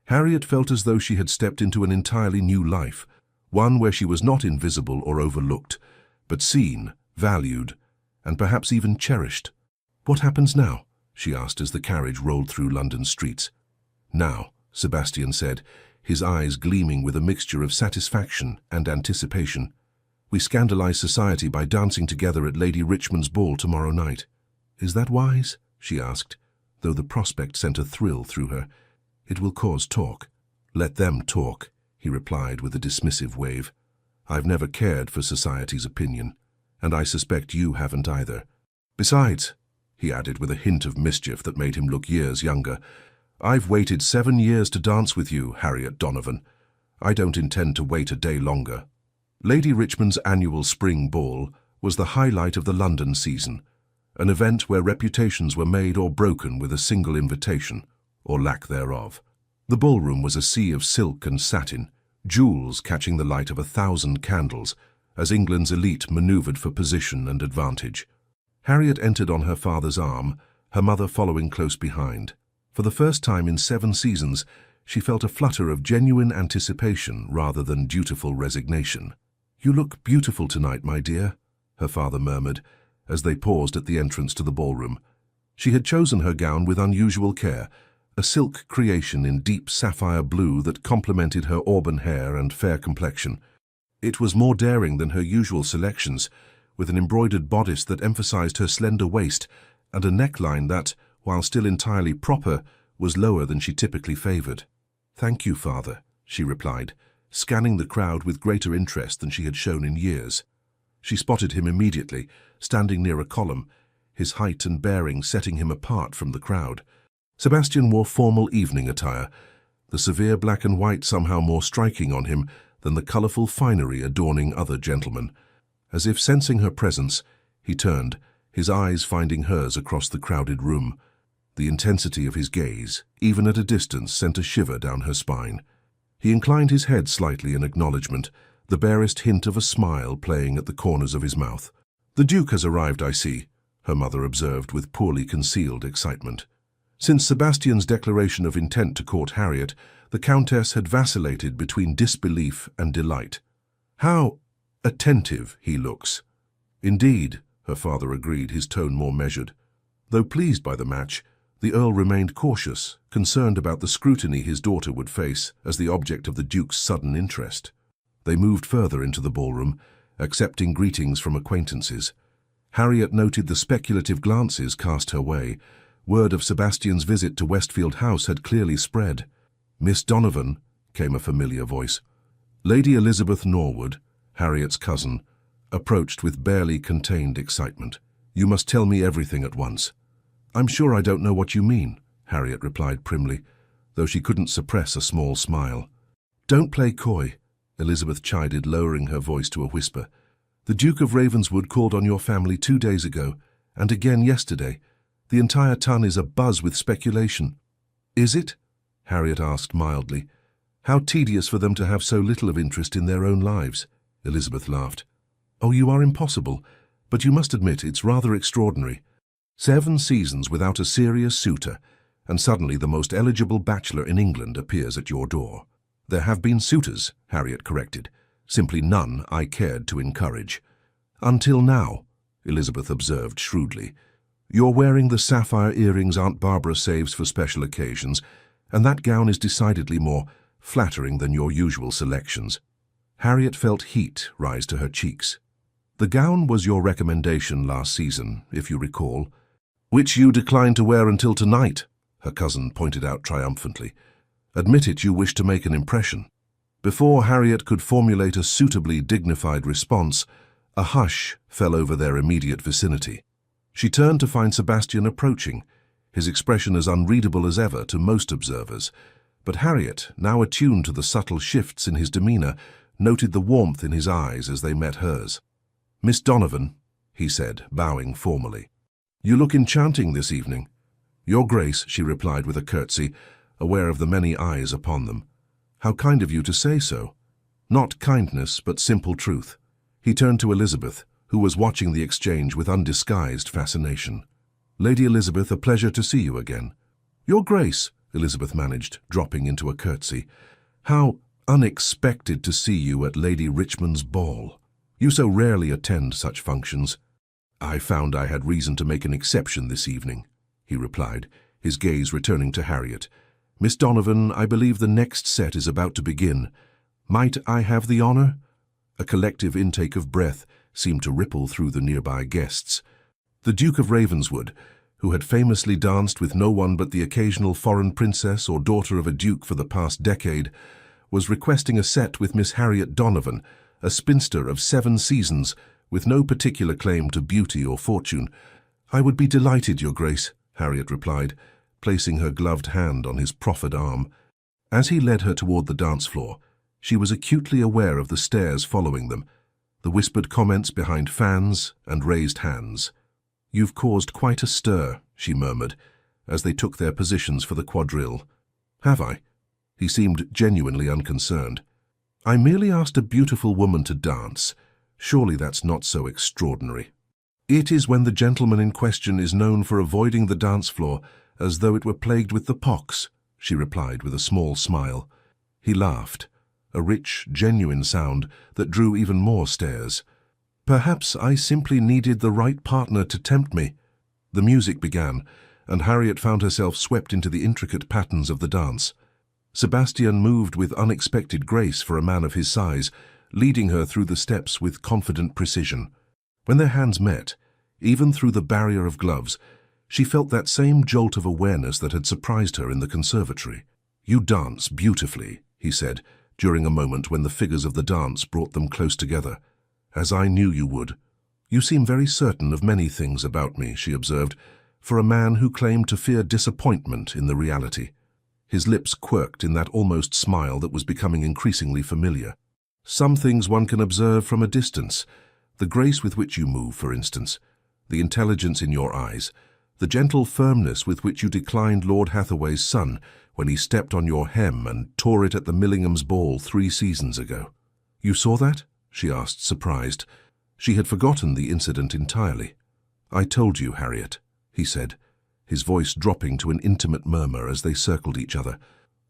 A: Harriet felt as though she had stepped into an entirely new life, one where she was not invisible or overlooked, but seen, valued, and perhaps even cherished. "What happens now?" she asked as the carriage rolled through London streets. "Now," Sebastian said, his eyes gleaming with a mixture of satisfaction and anticipation, "we scandalize society by dancing together at Lady Richmond's ball tomorrow night." "Is that wise?" she asked, though the prospect sent a thrill through her. "It will cause talk." "Let them talk," he replied with a dismissive wave. "I've never cared for society's opinion, and I suspect you haven't either. Besides," he added with a hint of mischief that made him look years younger, "I've waited 7 years to dance with you, Harriet Donovan. I don't intend to wait a day longer." Lady Richmond's annual spring ball was the highlight of the London season, an event where reputations were made or broken with a single invitation, or lack thereof. The ballroom was a sea of silk and satin, jewels catching the light of 1,000 candles, as England's elite maneuvered for position and advantage. Harriet entered on her father's arm, her mother following close behind. For the first time in 7 seasons, she felt a flutter of genuine anticipation rather than dutiful resignation. "You look beautiful tonight, my dear," her father murmured, as they paused at the entrance to the ballroom. She had chosen her gown with unusual care, a silk creation in deep sapphire blue that complemented her auburn hair and fair complexion. It was more daring than her usual selections, with an embroidered bodice that emphasized her slender waist and a neckline that, while still entirely proper, was lower than she typically favored. "Thank you, father," she replied, scanning the crowd with greater interest than she had shown in years. She spotted him immediately, standing near a column, his height and bearing setting him apart from the crowd. Sebastian wore formal evening attire, the severe black and white somehow more striking on him than the colourful finery adorning other gentlemen. As if sensing her presence, he turned, his eyes finding hers across the crowded room. The intensity of his gaze, even at a distance, sent a shiver down her spine. He inclined his head slightly in acknowledgement, the barest hint of a smile playing at the corners of his mouth. "The Duke has arrived, I see," her mother observed with poorly concealed excitement. Since Sebastian's declaration of intent to court Harriet, the Countess had vacillated between disbelief and delight. "How attentive he looks." "Indeed," her father agreed, his tone more measured. Though pleased by the match, the Earl remained cautious, concerned about the scrutiny his daughter would face as the object of the Duke's sudden interest. They moved further into the ballroom, accepting greetings from acquaintances. Harriet noted the speculative glances cast her way. Word of Sebastian's visit to Westfield House had clearly spread. "Miss Donovan," came a familiar voice. Lady Elizabeth Norwood, Harriet's cousin, approached with barely contained excitement. "You must tell me everything at once." "I'm sure I don't know what you mean," Harriet replied primly, though she couldn't suppress a small smile. "Don't play coy," Elizabeth chided, lowering her voice to a whisper. "The Duke of Ravenswood called on your family 2 days ago, and again yesterday. The entire ton is abuzz with speculation." "Is it?" Harriet asked mildly. "How tedious for them to have so little of interest in their own lives." Elizabeth laughed. "Oh, you are impossible, but you must admit it's rather extraordinary. 7 seasons without a serious suitor, and suddenly the most eligible bachelor in England appears at your door." "There have been suitors," Harriet corrected, "simply none I cared to encourage." "Until now," Elizabeth observed shrewdly. "You're wearing the sapphire earrings Aunt Barbara saves for special occasions, and that gown is decidedly more flattering than your usual selections." Harriet felt heat rise to her cheeks. "The gown was your recommendation last season, if you recall." "Which you declined to wear until tonight," her cousin pointed out triumphantly. "Admit it, you wish to make an impression." Before Harriet could formulate a suitably dignified response, a hush fell over their immediate vicinity. She turned to find Sebastian approaching, his expression as unreadable as ever to most observers. But Harriet, now attuned to the subtle shifts in his demeanor, noted the warmth in his eyes as they met hers. "Miss Donovan," he said, bowing formally. "You look enchanting this evening." "Your Grace," she replied with a curtsy, aware of the many eyes upon them. "How kind of you to say so." Not kindness, but simple truth. He turned to Elizabeth, who was watching the exchange with undisguised fascination. "Lady Elizabeth, a pleasure to see you again." "Your Grace," Elizabeth managed, dropping into a curtsy. "How unexpected to see you at Lady Richmond's ball. You so rarely attend such functions." "I found I had reason to make an exception this evening," he replied, his gaze returning to Harriet. "Miss Donovan, I believe the next set is about to begin. Might I have the honor?" A collective intake of breath seemed to ripple through the nearby guests. The Duke of Ravenswood, who had famously danced with no one but the occasional foreign princess or daughter of a duke for the past decade, was requesting a set with Miss Harriet Donovan, a spinster of 7 seasons, with no particular claim to beauty or fortune. "I would be delighted, Your Grace," Harriet replied, placing her gloved hand on his proffered arm. As he led her toward the dance floor, she was acutely aware of the stares following them, the whispered comments behind fans and raised hands. "You've caused quite a stir," she murmured, as they took their positions for the quadrille. "Have I?" He seemed genuinely unconcerned. "I merely asked a beautiful woman to dance. Surely that's not so extraordinary." "It is when the gentleman in question is known for avoiding the dance floor as though it were plagued with the pox," she replied with a small smile. He laughed, a rich, genuine sound that drew even more stares. "Perhaps I simply needed the right partner to tempt me." The music began, and Harriet found herself swept into the intricate patterns of the dance. Sebastian moved with unexpected grace for a man of his size, leading her through the steps with confident precision. When their hands met, even through the barrier of gloves, she felt that same jolt of awareness that had surprised her in the conservatory. "You dance beautifully," he said, during a moment when the figures of the dance brought them close together. "As I knew you would." "You seem very certain of many things about me," she observed, for a man who claimed to fear disappointment in the reality. His lips quirked in that almost smile that was becoming increasingly familiar. "Some things one can observe from a distance. The grace with which you move, for instance, the intelligence in your eyes, the gentle firmness with which you declined Lord Hathaway's son when he stepped on your hem and tore it at the Millingham's ball 3 seasons ago." "You saw that?" she asked, surprised. She had forgotten the incident entirely. "I told you, Harriet," he said, his voice dropping to an intimate murmur as they circled each other.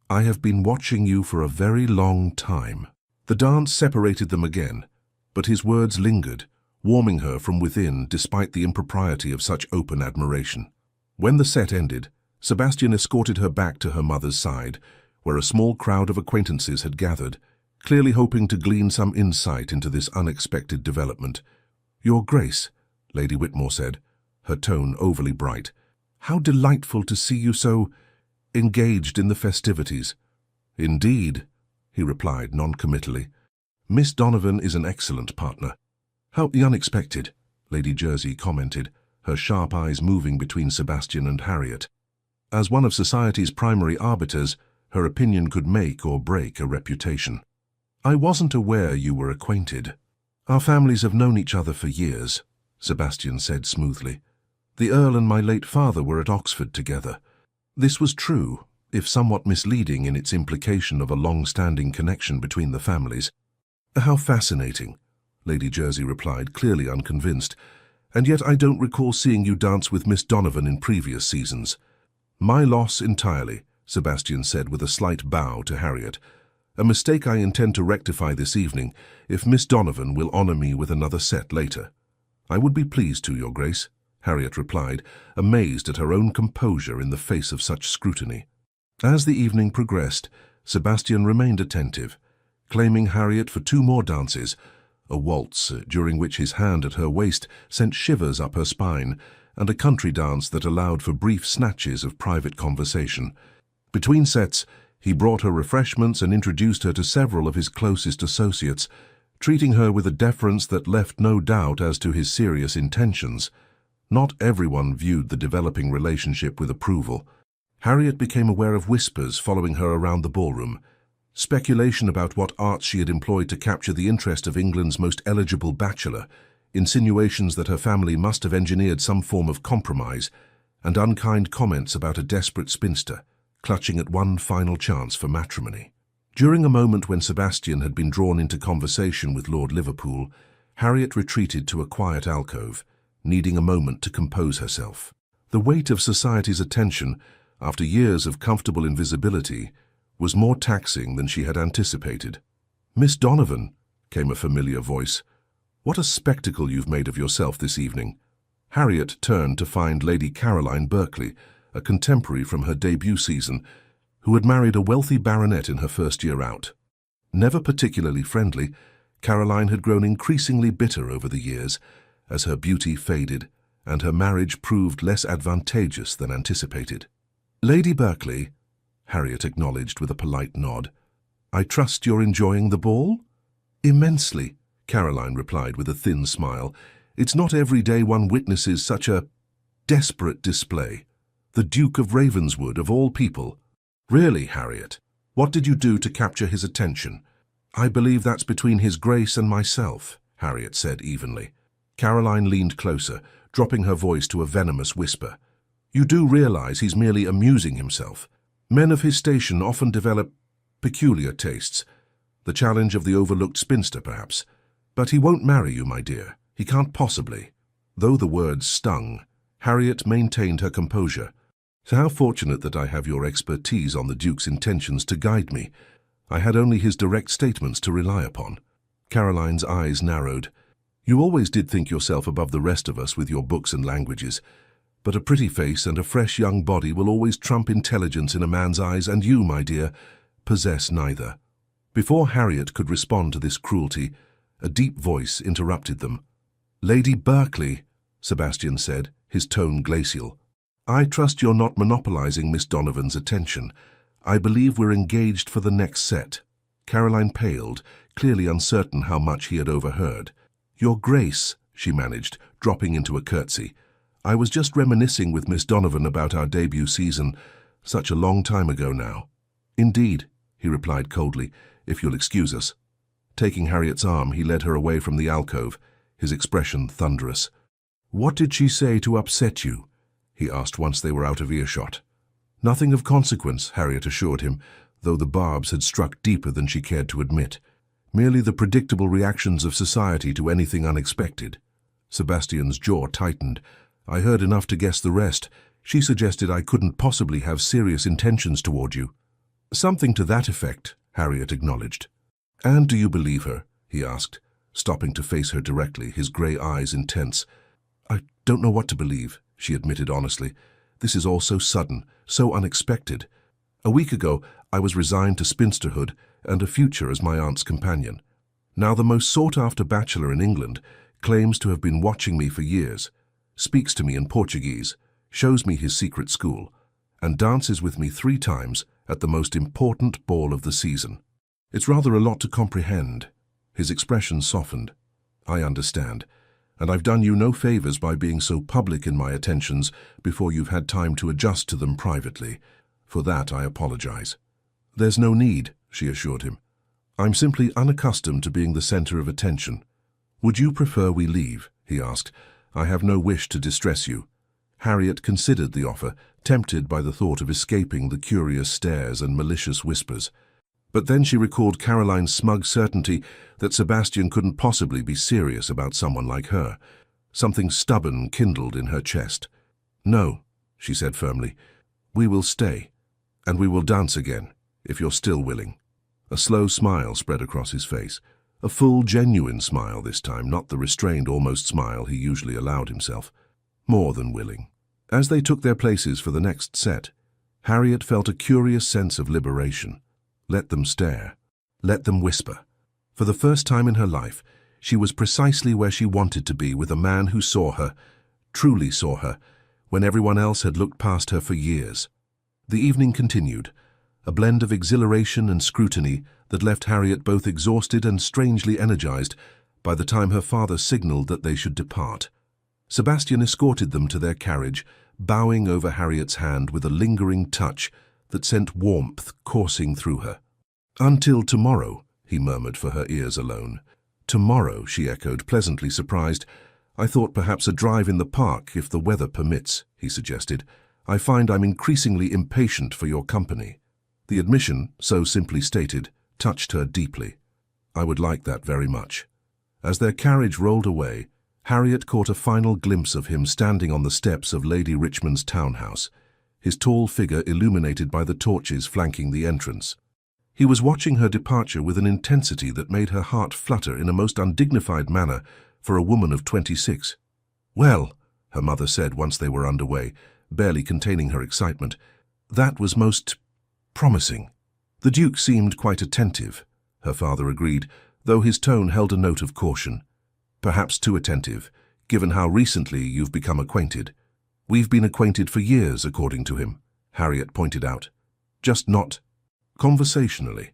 A: "I have been watching you for a very long time." The dance separated them again, but his words lingered, warming her from within despite the impropriety of such open admiration. When the set ended, Sebastian escorted her back to her mother's side, where a small crowd of acquaintances had gathered, clearly hoping to glean some insight into this unexpected development. "Your Grace," Lady Whitmore said, her tone overly bright, "how delightful to see you so engaged in the festivities." "Indeed," he replied non-committally. "Miss Donovan is an excellent partner." "How unexpected," Lady Jersey commented, her sharp eyes moving between Sebastian and Harriet. As one of society's primary arbiters, her opinion could make or break a reputation. "I wasn't aware you were acquainted." "Our families have known each other for years," Sebastian said smoothly. "The Earl and my late father were at Oxford together." This was true, if somewhat misleading in its implication of a long-standing connection between the families. "How fascinating," Lady Jersey replied, clearly unconvinced. "And yet I don't recall seeing you dance with Miss Donovan in previous seasons." "My loss entirely," Sebastian said with a slight bow to Harriet. "A mistake I intend to rectify this evening, if Miss Donovan will honor me with another set later." "I would be pleased to, Your Grace," Harriet replied, amazed at her own composure in the face of such scrutiny. As the evening progressed, Sebastian remained attentive, claiming Harriet for 2 more dances, a waltz during which his hand at her waist sent shivers up her spine, and a country dance that allowed for brief snatches of private conversation. Between sets, he brought her refreshments and introduced her to several of his closest associates, treating her with a deference that left no doubt as to his serious intentions. Not everyone viewed the developing relationship with approval. Harriet became aware of whispers following her around the ballroom, speculation about what arts she had employed to capture the interest of England's most eligible bachelor, insinuations that her family must have engineered some form of compromise, and unkind comments about a desperate spinster, clutching at one final chance for matrimony. During a moment when Sebastian had been drawn into conversation with Lord Liverpool, Harriet retreated to a quiet alcove, needing a moment to compose herself. The weight of society's attention after years of comfortable invisibility, was more taxing than she had anticipated. "Miss Donovan," came a familiar voice. "What a spectacle you've made of yourself this evening." Harriet turned to find Lady Caroline Berkeley, a contemporary from her debut season, who had married a wealthy baronet in her first year out. Never particularly friendly, Caroline had grown increasingly bitter over the years, as her beauty faded and her marriage proved less advantageous than anticipated. "Lady Berkeley," Harriet acknowledged with a polite nod, "I trust you're enjoying the ball?" "Immensely," Caroline replied with a thin smile. "It's not every day one witnesses such a desperate display. The Duke of Ravenswood, of all people." "Really, Harriet? What did you do to capture his attention?" "I believe that's between his grace and myself," Harriet said evenly. Caroline leaned closer, dropping her voice to a venomous whisper. "You do realize he's merely amusing himself. Men of his station often develop peculiar tastes. The challenge of the overlooked spinster, perhaps. But he won't marry you, my dear. He can't possibly." Though the words stung, Harriet maintained her composure. "So how fortunate that I have your expertise on the Duke's intentions to guide me. I had only his direct statements to rely upon." Caroline's eyes narrowed. "You always did think yourself above the rest of us with your books and languages. But a pretty face and a fresh young body will always trump intelligence in a man's eyes, and you, my dear, possess neither." Before Harriet could respond to this cruelty, a deep voice interrupted them. "Lady Berkeley," Sebastian said, his tone glacial, "I trust you're not monopolizing Miss Donovan's attention. I believe we're engaged for the next set." Caroline paled, clearly uncertain how much he had overheard. "Your Grace," she managed, dropping into a curtsy, "I was just reminiscing with Miss Donovan about our debut season, such a long time ago now." "Indeed," he replied coldly, "if you'll excuse us." Taking Harriet's arm, he led her away from the alcove, his expression thunderous. "What did she say to upset you?" he asked once they were out of earshot. "Nothing of consequence," Harriet assured him, though the barbs had struck deeper than she cared to admit. "Merely the predictable reactions of society to anything unexpected." Sebastian's jaw tightened. "I heard enough to guess the rest. She suggested I couldn't possibly have serious intentions toward you." "Something to that effect," Harriet acknowledged. "And do you believe her?" he asked, stopping to face her directly, his grey eyes intense. "I don't know what to believe," she admitted honestly. "This is all so sudden, so unexpected. A week ago, I was resigned to spinsterhood and a future as my aunt's companion. Now the most sought-after bachelor in England claims to have been watching me for years, speaks to me in Portuguese, shows me his secret school, and dances with me 3 times at the most important ball of the season. It's rather a lot to comprehend." His expression softened. "I understand, and I've done you no favors by being so public in my attentions before you've had time to adjust to them privately. For that I apologize." "There's no need," she assured him. "I'm simply unaccustomed to being the center of attention." "Would you prefer we leave?" he asked. "I have no wish to distress you." Harriet considered the offer, tempted by the thought of escaping the curious stares and malicious whispers. But then she recalled Caroline's smug certainty that Sebastian couldn't possibly be serious about someone like her. Something stubborn kindled in her chest. "No," she said firmly, "we will stay, and we will dance again, if you're still willing." A slow smile spread across his face. A full, genuine smile this time, not the restrained, almost smile he usually allowed himself. More than willing. As they took their places for the next set, Harriet felt a curious sense of liberation. Let them stare. Let them whisper. For the first time in her life, she was precisely where she wanted to be with a man who saw her, truly saw her, when everyone else had looked past her for years. The evening continued, a blend of exhilaration and scrutiny that left Harriet both exhausted and strangely energized by the time her father signaled that they should depart. Sebastian escorted them to their carriage, bowing over Harriet's hand with a lingering touch that sent warmth coursing through her. "Until tomorrow," he murmured for her ears alone. "Tomorrow," she echoed, pleasantly surprised. "I thought perhaps a drive in the park, if the weather permits," he suggested. "I find I'm increasingly impatient for your company." The admission, so simply stated, touched her deeply. "I would like that very much." As their carriage rolled away, Harriet caught a final glimpse of him standing on the steps of Lady Richmond's townhouse, his tall figure illuminated by the torches flanking the entrance. He was watching her departure with an intensity that made her heart flutter in a most undignified manner for a woman of 26. "Well," her mother said once they were underway, barely containing her excitement, "that was most promising." The Duke seemed quite attentive, her father agreed, though his tone held a note of caution. "Perhaps too attentive, given how recently you've become acquainted." "We've been acquainted for years, according to him," Harriet pointed out. "Just not conversationally."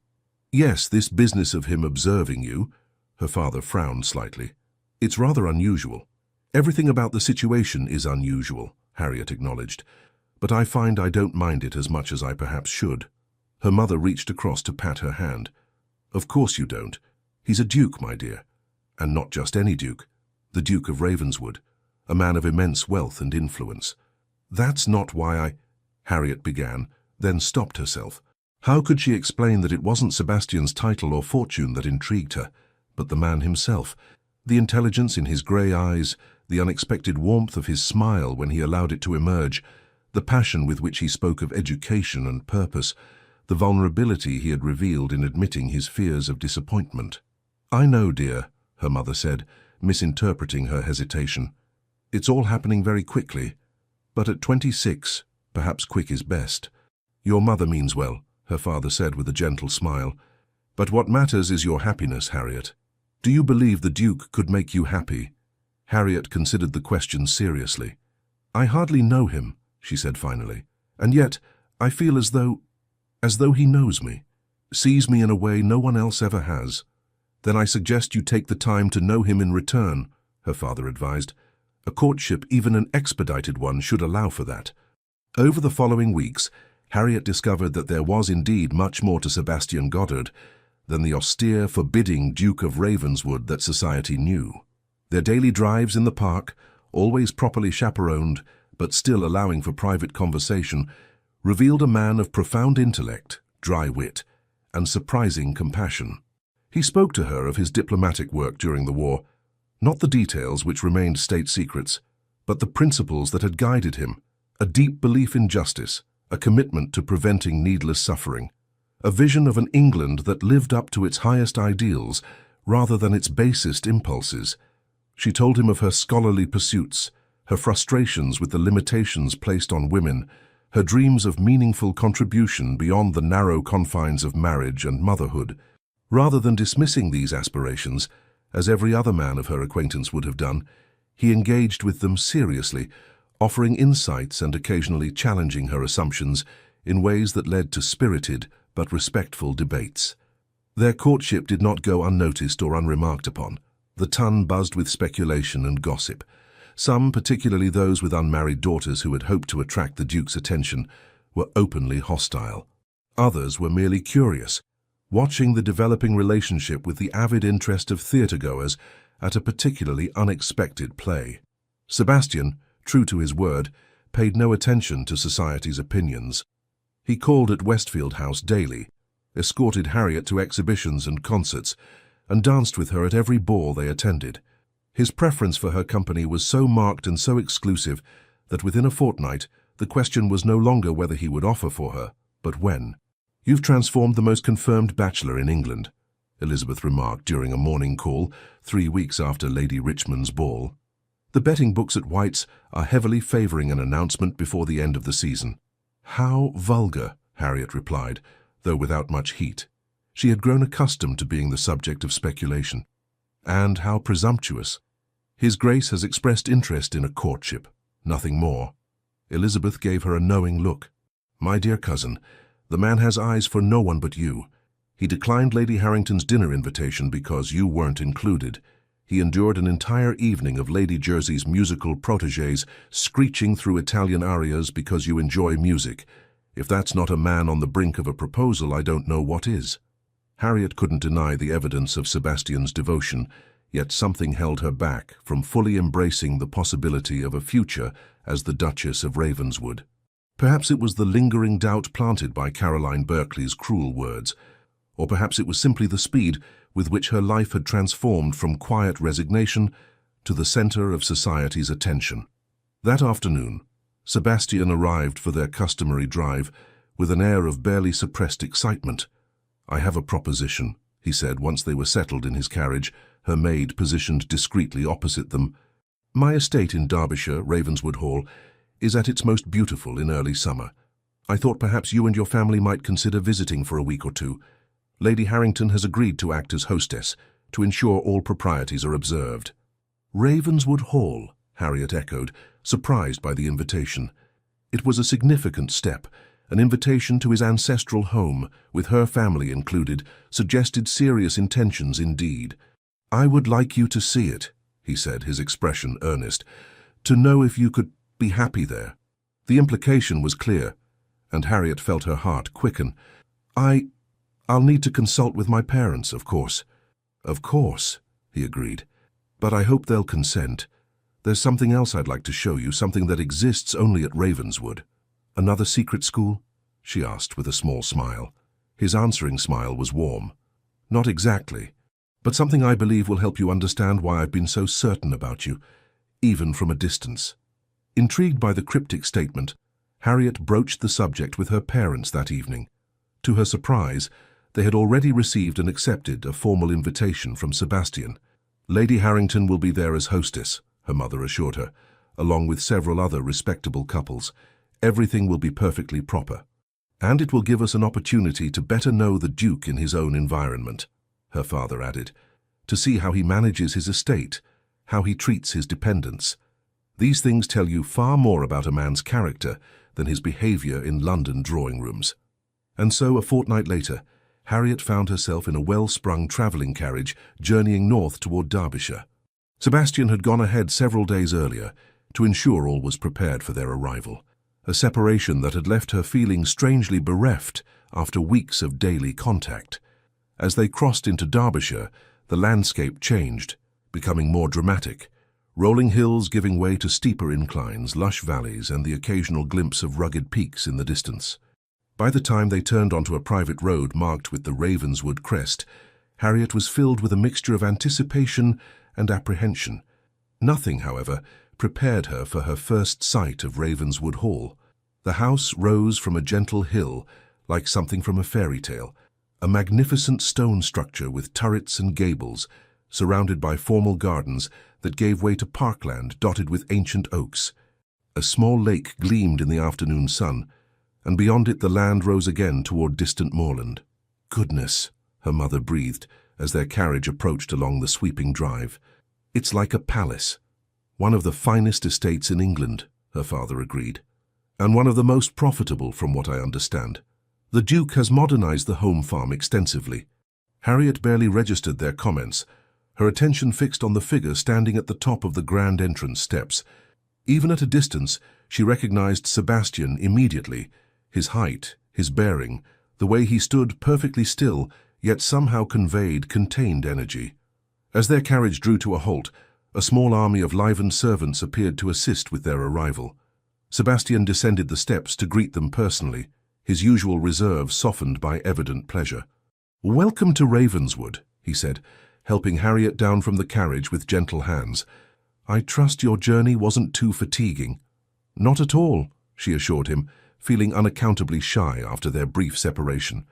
A: "Yes, this business of him observing you," her father frowned slightly. "It's rather unusual." "Everything about the situation is unusual," Harriet acknowledged, "but I find I don't mind it as much as I perhaps should." Her mother reached across to pat her hand. "Of course you don't. He's a duke, my dear. And not just any duke. The Duke of Ravenswood, a man of immense wealth and influence." "That's not why I—" Harriet began, then stopped herself. How could she explain that it wasn't Sebastian's title or fortune that intrigued her, but the man himself? The intelligence in his grey eyes, the unexpected warmth of his smile when he allowed it to emerge, the passion with which he spoke of education and purpose, the vulnerability he had revealed in admitting his fears of disappointment. "I know, dear," her mother said, misinterpreting her hesitation. "It's all happening very quickly, but at 26, perhaps quick is best." "Your mother means well," her father said with a gentle smile. "But what matters is your happiness, Harriet. Do you believe the Duke could make you happy?" Harriet considered the question seriously. "I hardly know him," she said finally, "and yet I feel as though he knows me, sees me in a way no one else ever has." "Then I suggest you take the time to know him in return," her father advised. "A courtship, even an expedited one, should allow for that." Over the following weeks, Harriet discovered that there was indeed much more to Sebastian Goddard than the austere, forbidding Duke of Ravenswood that society knew. Their daily drives in the park, always properly chaperoned, but still allowing for private conversation, revealed a man of profound intellect, dry wit, and surprising compassion. He spoke to her of his diplomatic work during the war, not the details which remained state secrets, but the principles that had guided him, a deep belief in justice, a commitment to preventing needless suffering, a vision of an England that lived up to its highest ideals rather than its basest impulses. She told him of her scholarly pursuits, her frustrations with the limitations placed on women, her dreams of meaningful contribution beyond the narrow confines of marriage and motherhood. Rather than dismissing these aspirations, as every other man of her acquaintance would have done, he engaged with them seriously, offering insights and occasionally challenging her assumptions in ways that led to spirited but respectful debates. Their courtship did not go unnoticed or unremarked upon. The Tun buzzed with speculation and gossip. Some, particularly those with unmarried daughters who had hoped to attract the Duke's attention, were openly hostile. Others were merely curious, watching the developing relationship with the avid interest of theatre-goers at a particularly unexpected play. Sebastian, true to his word, paid no attention to society's opinions. He called at Westfield House daily, escorted Harriet to exhibitions and concerts, and danced with her at every ball they attended. His preference for her company was so marked and so exclusive that within a fortnight the question was no longer whether he would offer for her, but when. "You've transformed the most confirmed bachelor in England," Elizabeth remarked during a morning call 3 weeks after Lady Richmond's ball. "The betting books at White's are heavily favouring an announcement before the end of the season." "How vulgar," Harriet replied, though without much heat. She had grown accustomed to being the subject of speculation. "And how presumptuous. His Grace has expressed interest in a courtship, nothing more." Elizabeth gave her a knowing look. "My dear cousin, the man has eyes for no one but you. He declined Lady Harrington's dinner invitation because you weren't included. He endured an entire evening of Lady Jersey's musical protégés screeching through Italian arias because you enjoy music. If that's not a man on the brink of a proposal, I don't know what is." Harriet couldn't deny the evidence of Sebastian's devotion, yet something held her back from fully embracing the possibility of a future as the Duchess of Ravenswood. Perhaps it was the lingering doubt planted by Caroline Berkeley's cruel words, or perhaps it was simply the speed with which her life had transformed from quiet resignation to the center of society's attention. That afternoon, Sebastian arrived for their customary drive with an air of barely suppressed excitement. "I have a proposition," he said once they were settled in his carriage, her maid positioned discreetly opposite them. "My estate in Derbyshire, Ravenswood Hall, is at its most beautiful in early summer. I thought perhaps you and your family might consider visiting for a week or two. Lady Harrington has agreed to act as hostess to ensure all proprieties are observed." "Ravenswood Hall," Harriet echoed, surprised by the invitation. It was a significant step. An invitation to his ancestral home, with her family included, suggested serious intentions indeed. "I would like you to see it," he said, his expression earnest, "to know if you could be happy there." The implication was clear, and Harriet felt her heart quicken. I'll need to consult with my parents, of course." "Of course," he agreed. "But I hope they'll consent. There's something else I'd like to show you, something that exists only at Ravenswood." "Another secret school?" she asked with a small smile. His answering smile was warm. "Not exactly, but something I believe will help you understand why I've been so certain about you, even from a distance." Intrigued by the cryptic statement, Harriet broached the subject with her parents that evening. To her surprise, they had already received and accepted a formal invitation from Sebastian. "Lady Harrington will be there as hostess," her mother assured her, "along with several other respectable couples. Everything will be perfectly proper. And it will give us an opportunity to better know the Duke in his own environment," her father added, "to see how he manages his estate, how he treats his dependents. These things tell you far more about a man's character than his behavior in London drawing rooms." And so, a fortnight later, Harriet found herself in a well-sprung travelling carriage journeying north toward Derbyshire. Sebastian had gone ahead several days earlier to ensure all was prepared for their arrival, a separation that had left her feeling strangely bereft after weeks of daily contact. As they crossed into Derbyshire, the landscape changed, becoming more dramatic, rolling hills giving way to steeper inclines, lush valleys, and the occasional glimpse of rugged peaks in the distance. By the time they turned onto a private road marked with the Ravenswood crest, Harriet was filled with a mixture of anticipation and apprehension. Nothing, however, prepared her for her first sight of Ravenswood Hall. The house rose from a gentle hill, like something from a fairy tale, a magnificent stone structure with turrets and gables, surrounded by formal gardens that gave way to parkland dotted with ancient oaks. A small lake gleamed in the afternoon sun, and beyond it the land rose again toward distant moorland. "Goodness," her mother breathed as their carriage approached along the sweeping drive. "It's like a palace." "One of the finest estates in England," her father agreed, "and one of the most profitable from what I understand. The Duke has modernized the home farm extensively." Harriet barely registered their comments, her attention fixed on the figure standing at the top of the grand entrance steps. Even at a distance, she recognized Sebastian immediately. His height, his bearing, the way he stood perfectly still, yet somehow conveyed contained energy. As their carriage drew to a halt, a small army of livened servants appeared to assist with their arrival. Sebastian descended the steps to greet them personally, his usual reserve softened by evident pleasure. "Welcome to Ravenswood," he said, helping Harriet down from the carriage with gentle hands. "I trust your journey wasn't too fatiguing." "Not at all," she assured him, feeling unaccountably shy after their brief separation.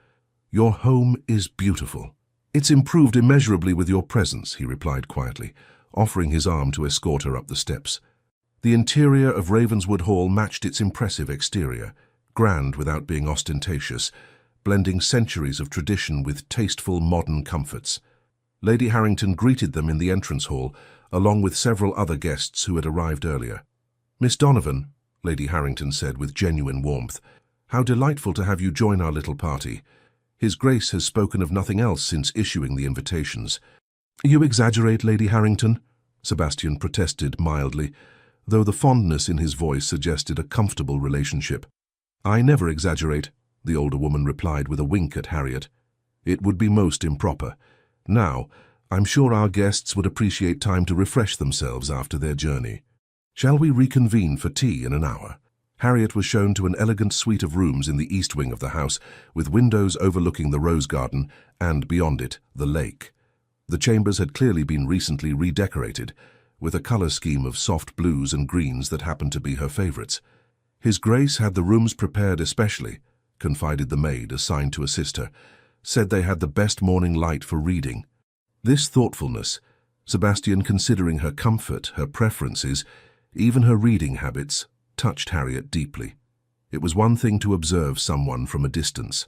A: "Your home is beautiful." "It's improved immeasurably with your presence," he replied quietly, offering his arm to escort her up the steps. The interior of Ravenswood Hall matched its impressive exterior, grand without being ostentatious, blending centuries of tradition with tasteful modern comforts. Lady Harrington greeted them in the entrance hall, along with several other guests who had arrived earlier. "Miss Donovan," Lady Harrington said with genuine warmth, "how delightful to have you join our little party. His Grace has spoken of nothing else since issuing the invitations." "You exaggerate, Lady Harrington," Sebastian protested mildly, though the fondness in his voice suggested a comfortable relationship. "I never exaggerate," the older woman replied with a wink at Harriet. "It would be most improper. Now, I'm sure our guests would appreciate time to refresh themselves after their journey. Shall we reconvene for tea in an hour?" Harriet was shown to an elegant suite of rooms in the east wing of the house, with windows overlooking the rose garden and, beyond it, the lake. The chambers had clearly been recently redecorated, with a color scheme of soft blues and greens that happened to be her favorites. His Grace had the rooms prepared especially, confided the maid assigned to assist her, said they had the best morning light for reading. This thoughtfulness, Sebastian considering her comfort, her preferences, even her reading habits, touched Harriet deeply. It was one thing to observe someone from a distance.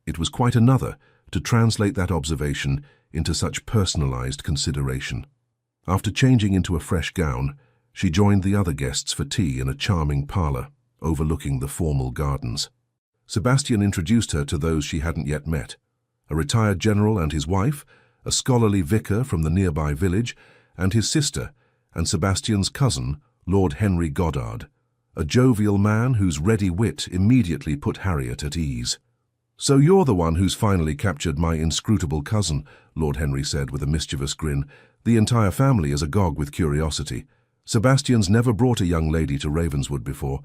A: It was quite another to translate that observation into such personalized consideration. After changing into a fresh gown, she joined the other guests for tea in a charming parlor, overlooking the formal gardens. Sebastian introduced her to those she hadn't yet met: a retired general and his wife, a scholarly vicar from the nearby village, and his sister, and Sebastian's cousin, Lord Henry Goddard, a jovial man whose ready wit immediately put Harriet at ease. "So you're the one who's finally captured my inscrutable cousin," Lord Henry said with a mischievous grin. "The entire family is agog with curiosity. Sebastian's never brought a young lady to Ravenswood before."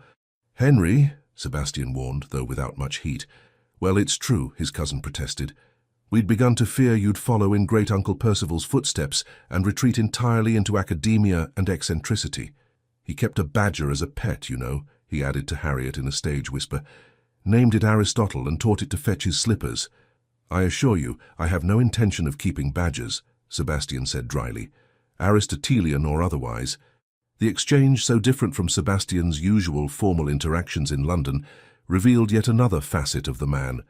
A: "Henry," Sebastian warned, though without much heat. "Well, it's true," his cousin protested. "We'd begun to fear you'd follow in great-uncle Percival's footsteps and retreat entirely into academia and eccentricity. He kept a badger as a pet, you know," he added to Harriet in a stage whisper. "Named it Aristotle and taught it to fetch his slippers." "I assure you, I have no intention of keeping badgers," Sebastian said dryly, "Aristotelian or otherwise." The exchange, so different from Sebastian's usual formal interactions in London, revealed yet another facet of the man,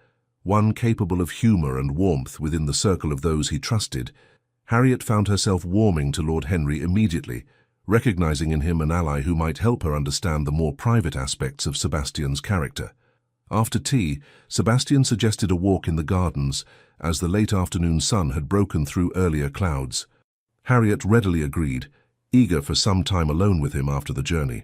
A: one capable of humour and warmth within the circle of those he trusted. Harriet found herself warming to Lord Henry immediately, recognizing in him an ally who might help her understand the more private aspects of Sebastian's character. After tea, Sebastian suggested a walk in the gardens, as the late afternoon sun had broken through earlier clouds. Harriet readily agreed, eager for some time alone with him after the journey.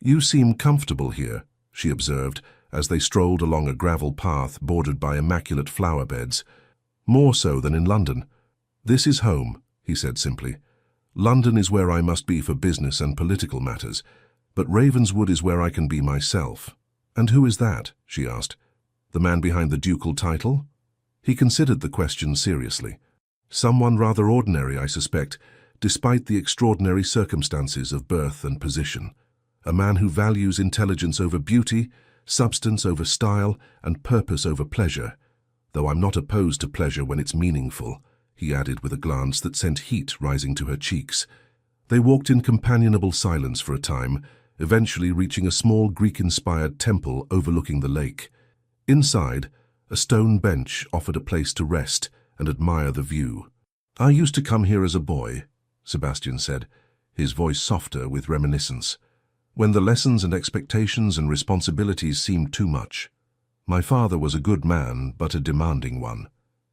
A: "You seem comfortable here," she observed, as they strolled along a gravel path bordered by immaculate flower beds. "More so than in London." "This is home," he said simply. "London is where I must be for business and political matters, but Ravenswood is where I can be myself." "And who is that?" she asked. "The man behind the ducal title?" He considered the question seriously. "Someone rather ordinary, I suspect, despite the extraordinary circumstances of birth and position. A man who values intelligence over beauty, substance over style, and purpose over pleasure. Though I'm not opposed to pleasure when it's meaningful," he added with a glance that sent heat rising to her cheeks. They walked in companionable silence for a time, eventually reaching a small Greek-inspired temple overlooking the lake. Inside, a stone bench offered a place to rest and admire the view. "I used to come here as a boy," Sebastian said, his voice softer with reminiscence, "when the lessons and expectations and responsibilities seemed too much. My father was a good man, but a demanding one.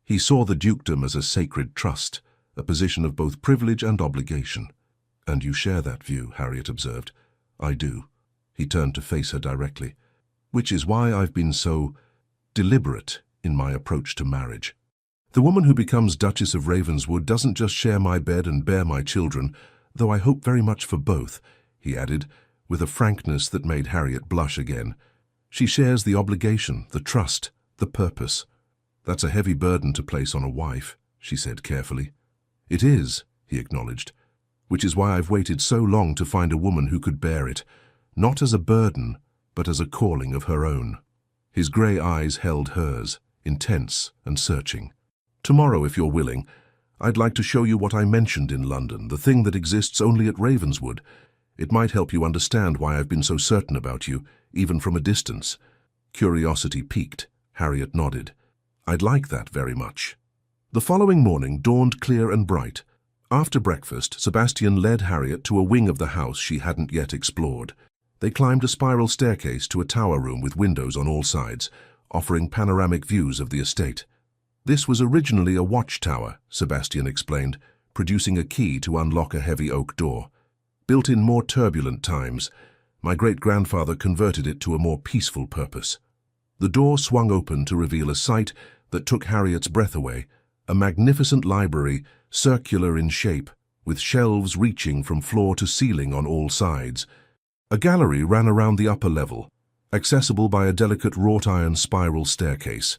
A: He saw the dukedom as a sacred trust, a position of both privilege and obligation." "And you share that view," Harriet observed. "I do." He turned to face her directly. "Which is why I've been so deliberate in my approach to marriage. The woman who becomes Duchess of Ravenswood doesn't just share my bed and bear my children, though I hope very much for both," he added, with a frankness that made Harriet blush again. "She shares the obligation, the trust, the purpose." "That's a heavy burden to place on a wife," she said carefully. "It is," he acknowledged, "which is why I've waited so long to find a woman who could bear it, not as a burden, but as a calling of her own." His grey eyes held hers, intense and searching. "Tomorrow, if you're willing, I'd like to show you what I mentioned in London, the thing that exists only at Ravenswood. It might help you understand why I've been so certain about you, even from a distance." Curiosity piqued. Harriet nodded. "I'd like that very much." The following morning dawned clear and bright. After breakfast, Sebastian led Harriet to a wing of the house she hadn't yet explored. They climbed a spiral staircase to a tower room with windows on all sides, offering panoramic views of the estate. "This was originally a watchtower," Sebastian explained, producing a key to unlock a heavy oak door. "Built in more turbulent times, my great-grandfather converted it to a more peaceful purpose." The door swung open to reveal a sight that took Harriet's breath away, a magnificent library, circular in shape, with shelves reaching from floor to ceiling on all sides. A gallery ran around the upper level, accessible by a delicate wrought-iron spiral staircase.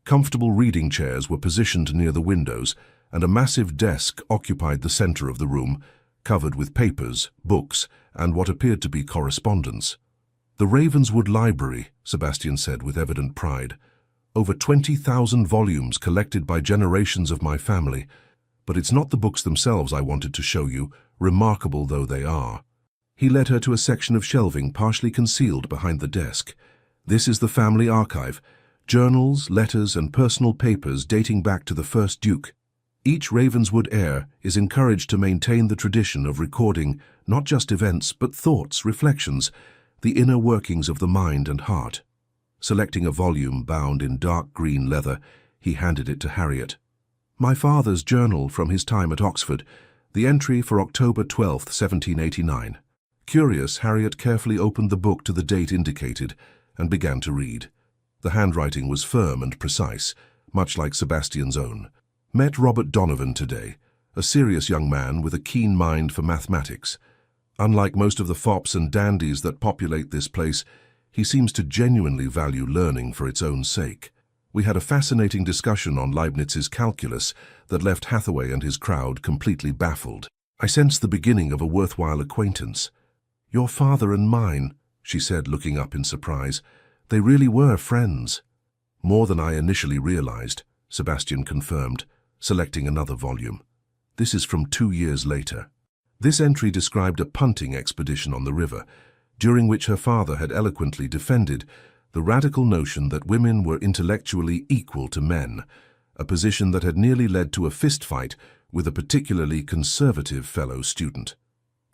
A: Comfortable reading chairs were positioned near the windows, and a massive desk occupied the center of the room, covered with papers, books, and what appeared to be correspondence. "The Ravenswood Library," Sebastian said with evident pride. "Over 20,000 volumes collected by generations of my family. But it's not the books themselves I wanted to show you, remarkable though they are." He led her to a section of shelving partially concealed behind the desk. "This is the family archive. Journals, letters, and personal papers dating back to the first Duke. Each Ravenswood heir is encouraged to maintain the tradition of recording not just events, but thoughts, reflections, the inner workings of the mind and heart." Selecting a volume bound in dark green leather, he handed it to Harriet. "My father's journal from his time at Oxford, the entry for October 12th, 1789. Curious, Harriet carefully opened the book to the date indicated and began to read. The handwriting was firm and precise, much like Sebastian's own. "Met Robert Donovan today, a serious young man with a keen mind for mathematics. Unlike most of the fops and dandies that populate this place, he seems to genuinely value learning for its own sake. We had a fascinating discussion on Leibniz's calculus that left Hathaway and his crowd completely baffled. I sensed the beginning of a worthwhile acquaintance." "Your father and mine," she said, looking up in surprise. "They really were friends." "More than I initially realized," Sebastian confirmed, selecting another volume. "This is from 2 years later." This entry described a punting expedition on the river, during which her father had eloquently defended the radical notion that women were intellectually equal to men, a position that had nearly led to a fistfight with a particularly conservative fellow student.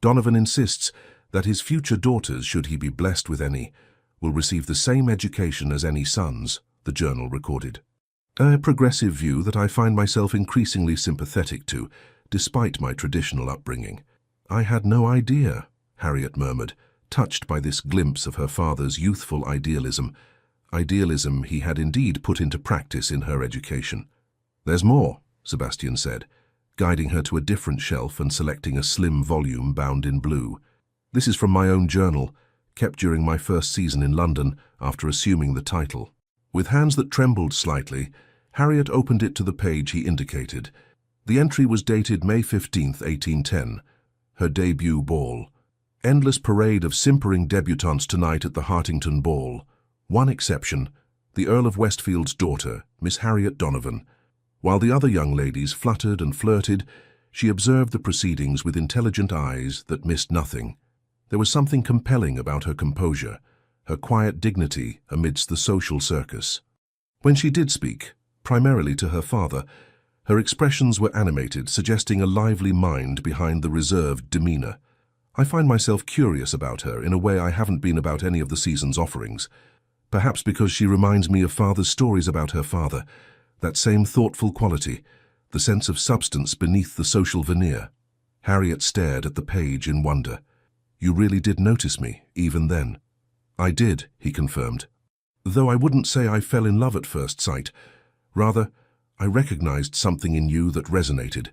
A: Donovan insists that his future daughters, should he be blessed with any, will receive the same education as any sons, the journal recorded. "A progressive view that I find myself increasingly sympathetic to, despite my traditional upbringing." "I had no idea," Harriet murmured, touched by this glimpse of her father's youthful idealism he had indeed put into practice in her education. "There's more," Sebastian said, guiding her to a different shelf and selecting a slim volume bound in blue. "This is from my own journal, kept during my first season in London after assuming the title." With hands that trembled slightly, Harriet opened it to the page he indicated. The entry was dated May 15th, 1810, her debut ball. "Endless parade of simpering debutantes tonight at the Hartington Ball. One exception, the Earl of Westfield's daughter, Miss Harriet Donovan." While the other young ladies fluttered and flirted, she observed the proceedings with intelligent eyes that missed nothing. There was something compelling about her composure, her quiet dignity amidst the social circus. When she did speak, primarily to her father, her expressions were animated, suggesting a lively mind behind the reserved demeanor. "I find myself curious about her in a way I haven't been about any of the season's offerings. Perhaps because she reminds me of father's stories about her father, that same thoughtful quality, the sense of substance beneath the social veneer." Harriet stared at the page in wonder. "You really did notice me, even then?" "I did," he confirmed. "Though I wouldn't say I fell in love at first sight. Rather, I recognized something in you that resonated.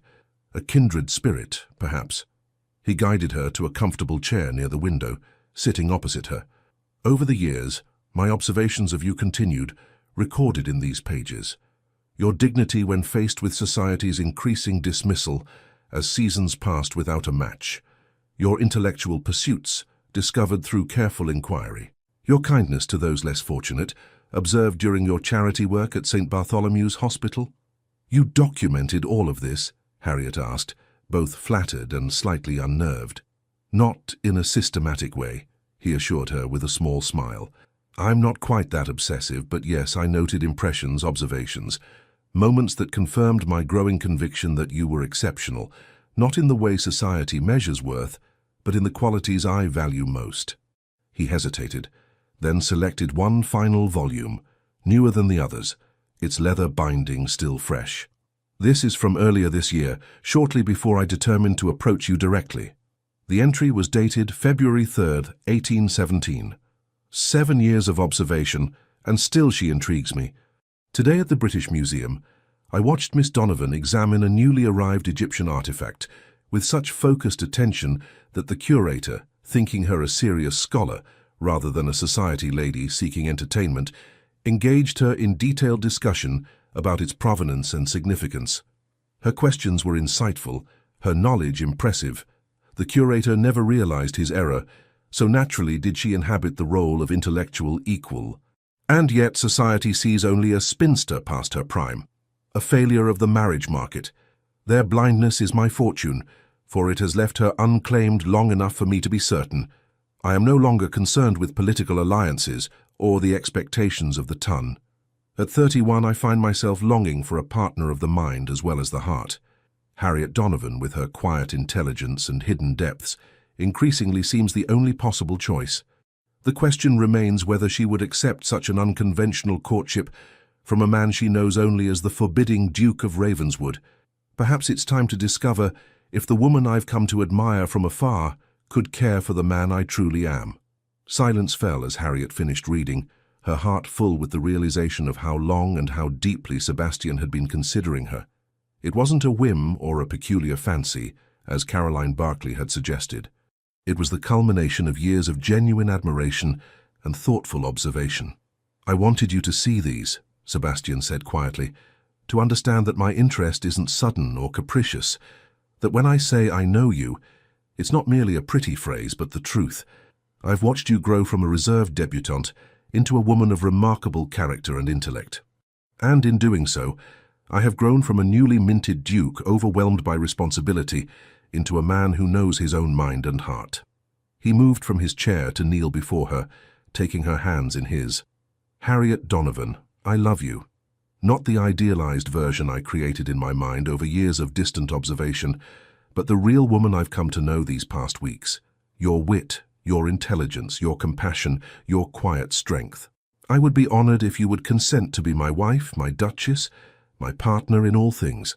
A: A kindred spirit, perhaps." He guided her to a comfortable chair near the window, sitting opposite her. "Over the years, my observations of you continued, recorded in these pages. Your dignity when faced with society's increasing dismissal as seasons passed without a match. Your intellectual pursuits, discovered through careful inquiry. Your kindness to those less fortunate, observed during your charity work at St. Bartholomew's Hospital." "You documented all of this?" Harriet asked, both flattered and slightly unnerved. "Not in a systematic way," he assured her with a small smile. "I'm not quite that obsessive, but yes, I noted impressions, observations, moments that confirmed my growing conviction that you were exceptional, not in the way society measures worth, but in the qualities I value most." He hesitated, then selected one final volume, newer than the others, its leather binding still fresh. "This is from earlier this year, shortly before I determined to approach you directly." The entry was dated February 3rd, 1817. 7 years of observation, and still she intrigues me. Today at the British Museum, I watched Miss Donovan examine a newly arrived Egyptian artifact with such focused attention that the curator, thinking her a serious scholar rather than a society lady seeking entertainment, engaged her in detailed discussion about its provenance and significance. Her questions were insightful, her knowledge impressive. The curator never realized his error, so naturally did she inhabit the role of intellectual equal. And yet society sees only a spinster past her prime, a failure of the marriage market. Their blindness is my fortune, for it has left her unclaimed long enough for me to be certain. I am no longer concerned with political alliances or the expectations of the ton. At 31, I find myself longing for a partner of the mind as well as the heart. Harriet Donovan, with her quiet intelligence and hidden depths, increasingly seems the only possible choice. The question remains whether she would accept such an unconventional courtship from a man she knows only as the forbidding Duke of Ravenswood. Perhaps it's time to discover if the woman I've come to admire from afar could care for the man I truly am. Silence fell as Harriet finished reading, her heart full with the realization of how long and how deeply Sebastian had been considering her. It wasn't a whim or a peculiar fancy, as Caroline Barclay had suggested. It was the culmination of years of genuine admiration and thoughtful observation. "I wanted you to see these," Sebastian said quietly, "to understand that my interest isn't sudden or capricious, that when I say I know you, it's not merely a pretty phrase, but the truth. I've watched you grow from a reserved debutante into a woman of remarkable character and intellect. And in doing so, I have grown from a newly minted duke overwhelmed by responsibility into a man who knows his own mind and heart." He moved from his chair to kneel before her, taking her hands in his. "Harriet Donovan, I love you. Not the idealized version I created in my mind over years of distant observation, but the real woman I've come to know these past weeks. Your wit, your intelligence, your compassion, your quiet strength. I would be honored if you would consent to be my wife, my duchess, my partner in all things."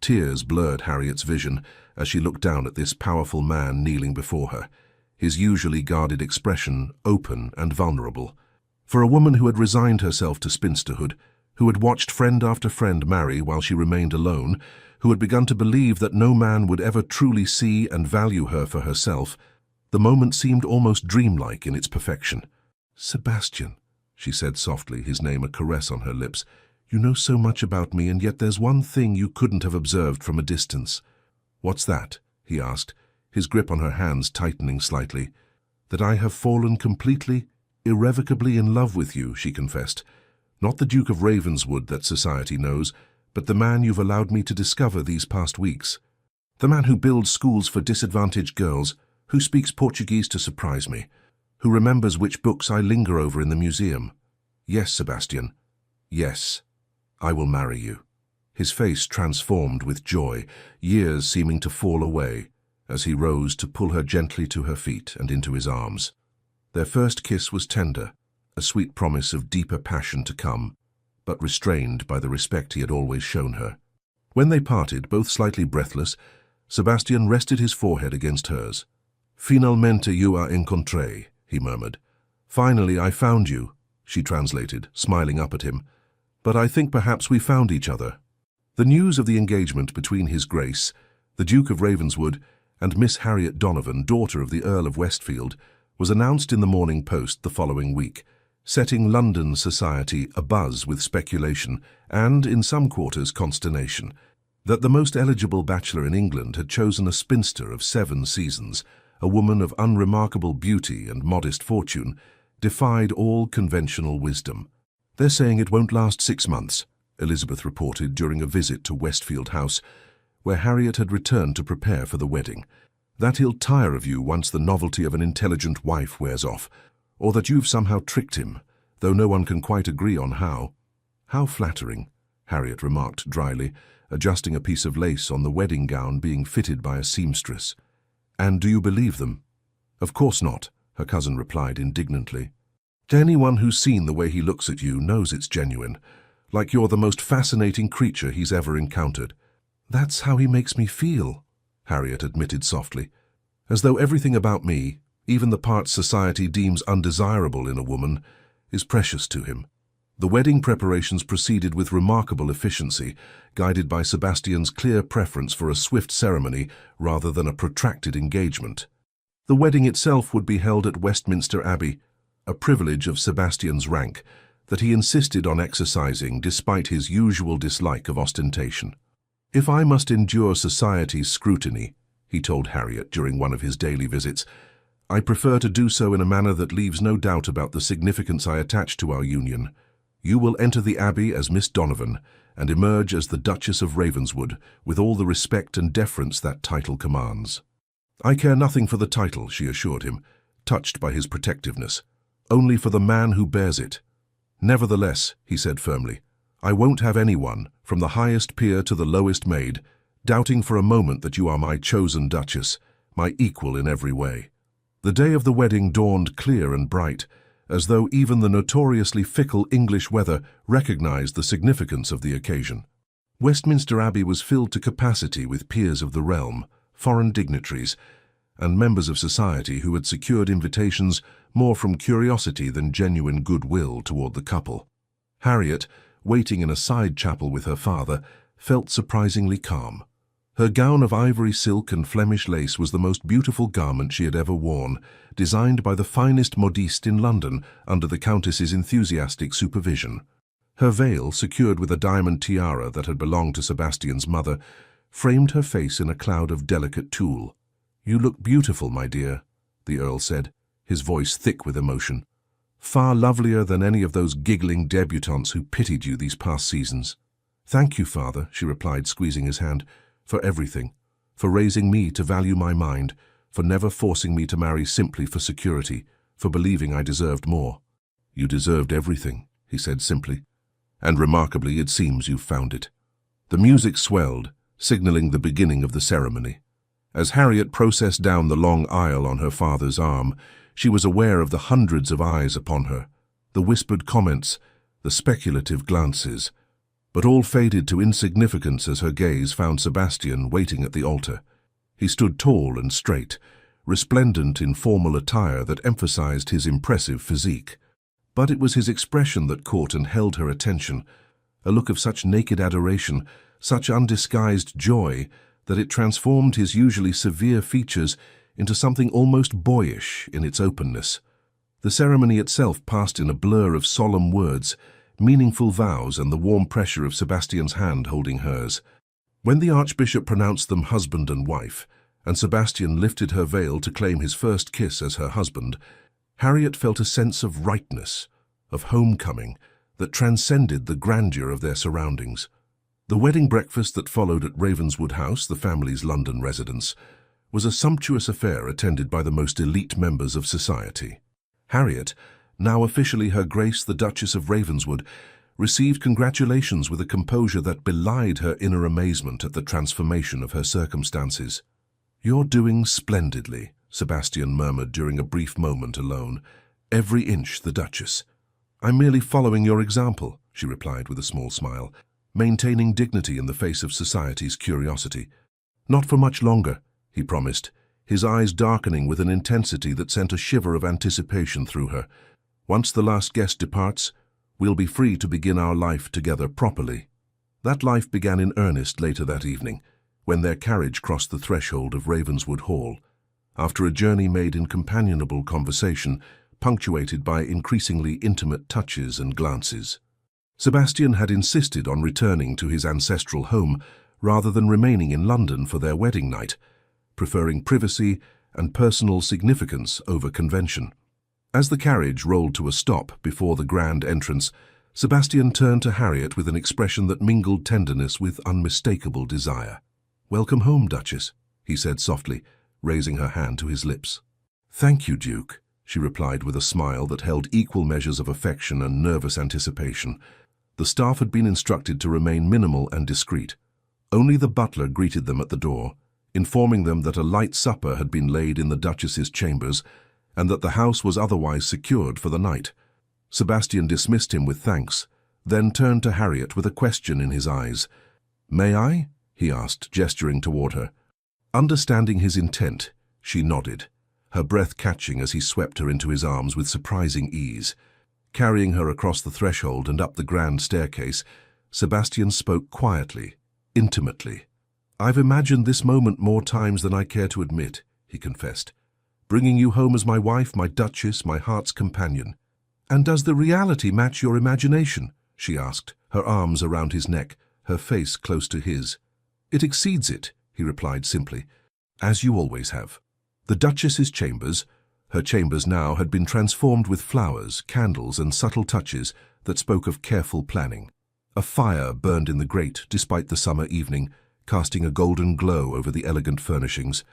A: Tears blurred Harriet's vision as she looked down at this powerful man kneeling before her, his usually guarded expression open and vulnerable. For a woman who had resigned herself to spinsterhood, who had watched friend after friend marry while she remained alone, who had begun to believe that no man would ever truly see and value her for herself, the moment seemed almost dreamlike in its perfection. "Sebastian," she said softly, his name a caress on her lips, "you know so much about me, and yet there's one thing you couldn't have observed from a distance." "What's that?" he asked, his grip on her hands tightening slightly. "That I have fallen completely, irrevocably in love with you," she confessed. "Not the Duke of Ravenswood that society knows, but the man you've allowed me to discover these past weeks. The man who builds schools for disadvantaged girls, who speaks Portuguese to surprise me, who remembers which books I linger over in the museum. Yes, Sebastian, yes, I will marry you." His face transformed with joy, years seeming to fall away, as he rose to pull her gently to her feet and into his arms. Their first kiss was tender, a sweet promise of deeper passion to come, but restrained by the respect he had always shown her. When they parted, both slightly breathless, Sebastian rested his forehead against hers. "Finalmente you a encontré," he murmured. "Finally I found you," she translated, smiling up at him. "But I think perhaps we found each other." The news of the engagement between His Grace, the Duke of Ravenswood, and Miss Harriet Donovan, daughter of the Earl of Westfield, was announced in the Morning Post the following week, setting London society abuzz with speculation and, in some quarters, consternation. That the most eligible bachelor in England had chosen a spinster of 7 seasons, a woman of unremarkable beauty and modest fortune, defied all conventional wisdom. "They're saying it won't last 6 months," Elizabeth reported during a visit to Westfield House, where Harriet had returned to prepare for the wedding. "That he'll tire of you once the novelty of an intelligent wife wears off, or that you've somehow tricked him, though no one can quite agree on how." "How flattering," Harriet remarked dryly, adjusting a piece of lace on the wedding gown being fitted by a seamstress. "And do you believe them?" "Of course not," her cousin replied indignantly. "Anyone who's seen the way he looks at you knows it's genuine, like you're the most fascinating creature he's ever encountered." "That's how he makes me feel," Harriet admitted softly, "as though everything about me, even the parts society deems undesirable in a woman, is precious to him." The wedding preparations proceeded with remarkable efficiency, guided by Sebastian's clear preference for a swift ceremony rather than a protracted engagement. The wedding itself would be held at Westminster Abbey, a privilege of Sebastian's rank that he insisted on exercising despite his usual dislike of ostentation. "If I must endure society's scrutiny," he told Harriet during one of his daily visits, I prefer to do so in a manner that leaves no doubt about the significance I attach to our union. You will enter the Abbey as Miss Donovan and emerge as the Duchess of Ravenswood with all the respect and deference that title commands." "I care nothing for the title," she assured him, touched by his protectiveness. "Only for the man who bears it." "Nevertheless," he said firmly, "I won't have anyone, from the highest peer to the lowest maid, doubting for a moment that you are my chosen Duchess, my equal in every way." The day of the wedding dawned clear and bright, as though even the notoriously fickle English weather recognized the significance of the occasion. Westminster Abbey was filled to capacity with peers of the realm, foreign dignitaries, and members of society who had secured invitations more from curiosity than genuine goodwill toward the couple. Harriet, waiting in a side chapel with her father, felt surprisingly calm. Her gown of ivory silk and Flemish lace was the most beautiful garment she had ever worn, designed by the finest modiste in London under the Countess's enthusiastic supervision. Her veil, secured with a diamond tiara that had belonged to Sebastian's mother, framed her face in a cloud of delicate tulle. "You look beautiful, my dear," the Earl said, his voice thick with emotion. "Far lovelier than any of those giggling debutantes who pitied you these past seasons." "Thank you, father," she replied, squeezing his hand, "for everything, for raising me to value my mind, for never forcing me to marry simply for security, for believing I deserved more." "You deserved everything," he said simply, "and remarkably it seems you've found it." The music swelled, signaling the beginning of the ceremony. As Harriet processed down the long aisle on her father's arm, she was aware of the hundreds of eyes upon her, the whispered comments, the speculative glances, but all faded to insignificance as her gaze found Sebastian waiting at the altar. He stood tall and straight, resplendent in formal attire that emphasized his impressive physique. But it was his expression that caught and held her attention, a look of such naked adoration, such undisguised joy, that it transformed his usually severe features into something almost boyish in its openness. The ceremony itself passed in a blur of solemn words, meaningful vows, and the warm pressure of Sebastian's hand holding hers. When the Archbishop pronounced them husband and wife, and Sebastian lifted her veil to claim his first kiss as her husband, Harriet felt a sense of rightness, of homecoming, that transcended the grandeur of their surroundings. The wedding breakfast that followed at Ravenswood House, the family's London residence, was a sumptuous affair attended by the most elite members of society. Harriet, now officially Her Grace the Duchess of Ravenswood, received congratulations with a composure that belied her inner amazement at the transformation of her circumstances. "You're doing splendidly," Sebastian murmured during a brief moment alone. "Every inch the Duchess." "I'm merely following your example," she replied with a small smile, maintaining dignity in the face of society's curiosity. "Not for much longer," he promised, his eyes darkening with an intensity that sent a shiver of anticipation through her. "Once the last guest departs, we'll be free to begin our life together properly." That life began in earnest later that evening, when their carriage crossed the threshold of Ravenswood Hall, after a journey made in companionable conversation, punctuated by increasingly intimate touches and glances. Sebastian had insisted on returning to his ancestral home rather than remaining in London for their wedding night, preferring privacy and personal significance over convention. As the carriage rolled to a stop before the grand entrance, Sebastian turned to Harriet with an expression that mingled tenderness with unmistakable desire. "Welcome home, Duchess," he said softly, raising her hand to his lips. "Thank you, Duke," she replied with a smile that held equal measures of affection and nervous anticipation. The staff had been instructed to remain minimal and discreet. Only the butler greeted them at the door, informing them that a light supper had been laid in the Duchess's chambers and that the house was otherwise secured for the night. Sebastian dismissed him with thanks, then turned to Harriet with a question in his eyes. "May I?" he asked, gesturing toward her. Understanding his intent, she nodded, her breath catching as he swept her into his arms with surprising ease. Carrying her across the threshold and up the grand staircase, Sebastian spoke quietly, intimately. "I've imagined this moment more times than I care to admit," he confessed. "Bringing you home as my wife, my Duchess, my heart's companion." "And does the reality match your imagination?" she asked, her arms around his neck, her face close to his. "It exceeds it," he replied simply, "as you always have." The Duchess's chambers, Her chambers now had been transformed with flowers, candles, and subtle touches that spoke of careful planning. A fire burned in the grate despite the summer evening, casting a golden glow over the elegant furnishings.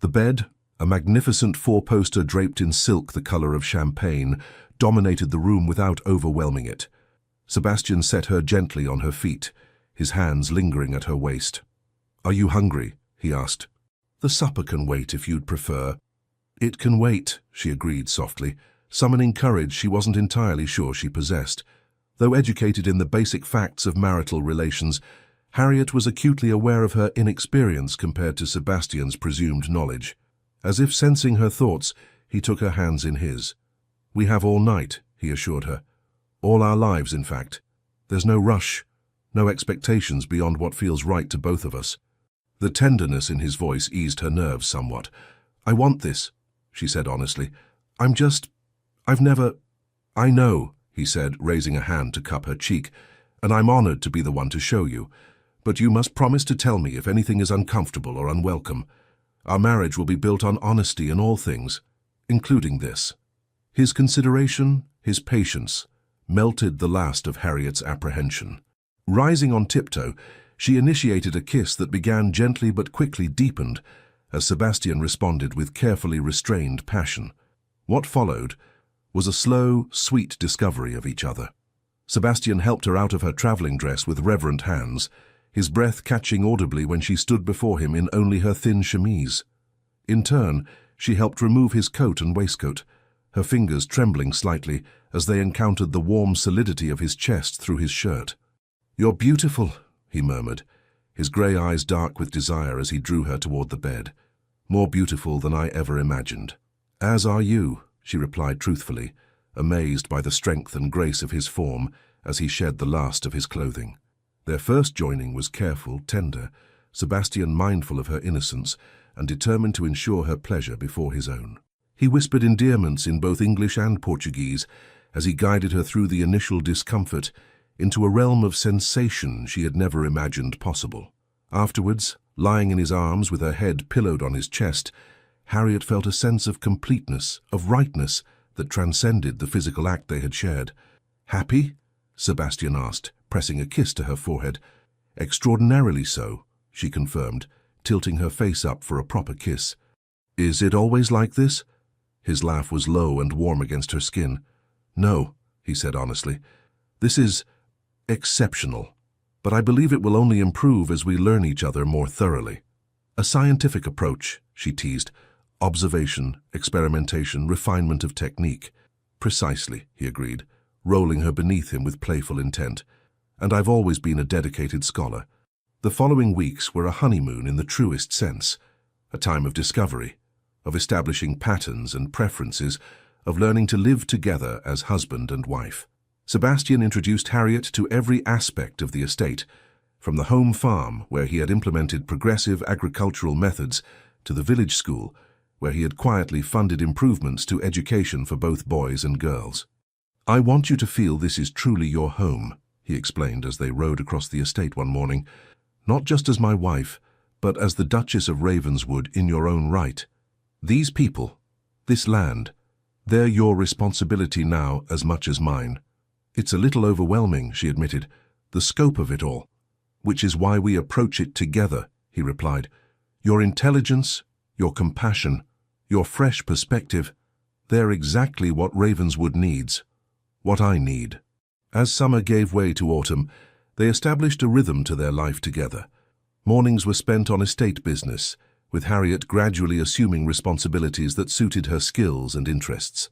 A: The bed, a magnificent four-poster draped in silk the color of champagne, dominated the room without overwhelming it. Sebastian set her gently on her feet, his hands lingering at her waist. "Are you hungry?" he asked. "The supper can wait if you'd prefer." "It can wait," she agreed softly, summoning courage she wasn't entirely sure she possessed. Though educated in the basic facts of marital relations, Harriet was acutely aware of her inexperience compared to Sebastian's presumed knowledge. As if sensing her thoughts, he took her hands in his. "We have all night," he assured her. "All our lives, in fact. There's no rush, no expectations beyond what feels right to both of us." The tenderness in his voice eased her nerves somewhat. "I want this," she said honestly. I've never—" "I know," he said, raising a hand to cup her cheek, "and I'm honored to be the one to show you. But you must promise to tell me if anything is uncomfortable or unwelcome. Our marriage will be built on honesty in all things, including this." His consideration, his patience, melted the last of Harriet's apprehension. Rising on tiptoe, she initiated a kiss that began gently but quickly deepened, as Sebastian responded with carefully restrained passion. What followed was a slow, sweet discovery of each other. Sebastian helped her out of her traveling dress with reverent hands, his breath catching audibly when she stood before him in only her thin chemise. In turn, she helped remove his coat and waistcoat, her fingers trembling slightly as they encountered the warm solidity of his chest through his shirt. "You're beautiful," he murmured, his grey eyes dark with desire as he drew her toward the bed. "More beautiful than I ever imagined." "As are you," she replied truthfully, amazed by the strength and grace of his form as he shed the last of his clothing. Their first joining was careful, tender, Sebastian mindful of her innocence and determined to ensure her pleasure before his own. He whispered endearments in both English and Portuguese as he guided her through the initial discomfort into a realm of sensation she had never imagined possible. Afterwards, lying in his arms with her head pillowed on his chest, Harriet felt a sense of completeness, of rightness, that transcended the physical act they had shared. "Happy?" Sebastian asked, pressing a kiss to her forehead. "Extraordinarily so," she confirmed, tilting her face up for a proper kiss. "Is it always like this?" His laugh was low and warm against her skin. "No," he said honestly. "This is exceptional, but I believe it will only improve as we learn each other more thoroughly." "A scientific approach," she teased. "Observation, experimentation, refinement of technique." "Precisely," he agreed, rolling her beneath him with playful intent. "And I've always been a dedicated scholar." The following weeks were a honeymoon in the truest sense, a time of discovery, of establishing patterns and preferences, of learning to live together as husband and wife. Sebastian introduced Harriet to every aspect of the estate, from the home farm, where he had implemented progressive agricultural methods, to the village school, where he had quietly funded improvements to education for both boys and girls. "I want you to feel this is truly your home," he explained as they rode across the estate one morning. "Not just as my wife, but as the Duchess of Ravenswood in your own right. These people, this land, they're your responsibility now as much as mine." "It's a little overwhelming," she admitted, "the scope of it all." "Which is why we approach it together," he replied. "Your intelligence, your compassion, your fresh perspective, they're exactly what Ravenswood needs, what I need." As summer gave way to autumn, they established a rhythm to their life together. Mornings were spent on estate business, with Harriet gradually assuming responsibilities that suited her skills and interests.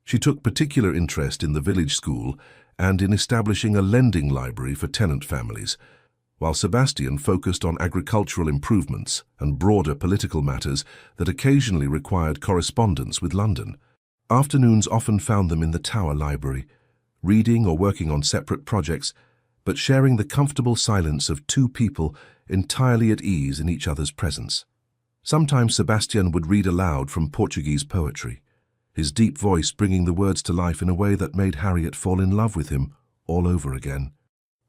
A: She took particular interest in the village school and in establishing a lending library for tenant families, while Sebastian focused on agricultural improvements and broader political matters that occasionally required correspondence with London. Afternoons often found them in the Tower Library, reading or working on separate projects, but sharing the comfortable silence of two people entirely at ease in each other's presence. Sometimes Sebastian would read aloud from Portuguese poetry, his deep voice bringing the words to life in a way that made Harriet fall in love with him all over again.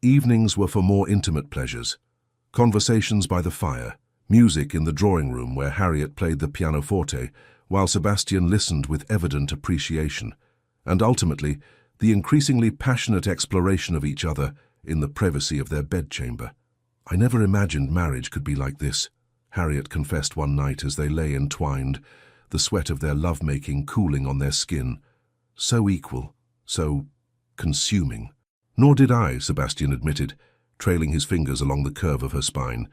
A: Evenings were for more intimate pleasures, conversations by the fire, music in the drawing room where Harriet played the pianoforte, while Sebastian listened with evident appreciation, and ultimately the increasingly passionate exploration of each other in the privacy of their bedchamber. "I never imagined marriage could be like this," Harriet confessed one night as they lay entwined, the sweat of their lovemaking cooling on their skin. "So equal, so consuming." "Nor did I," Sebastian admitted, trailing his fingers along the curve of her spine.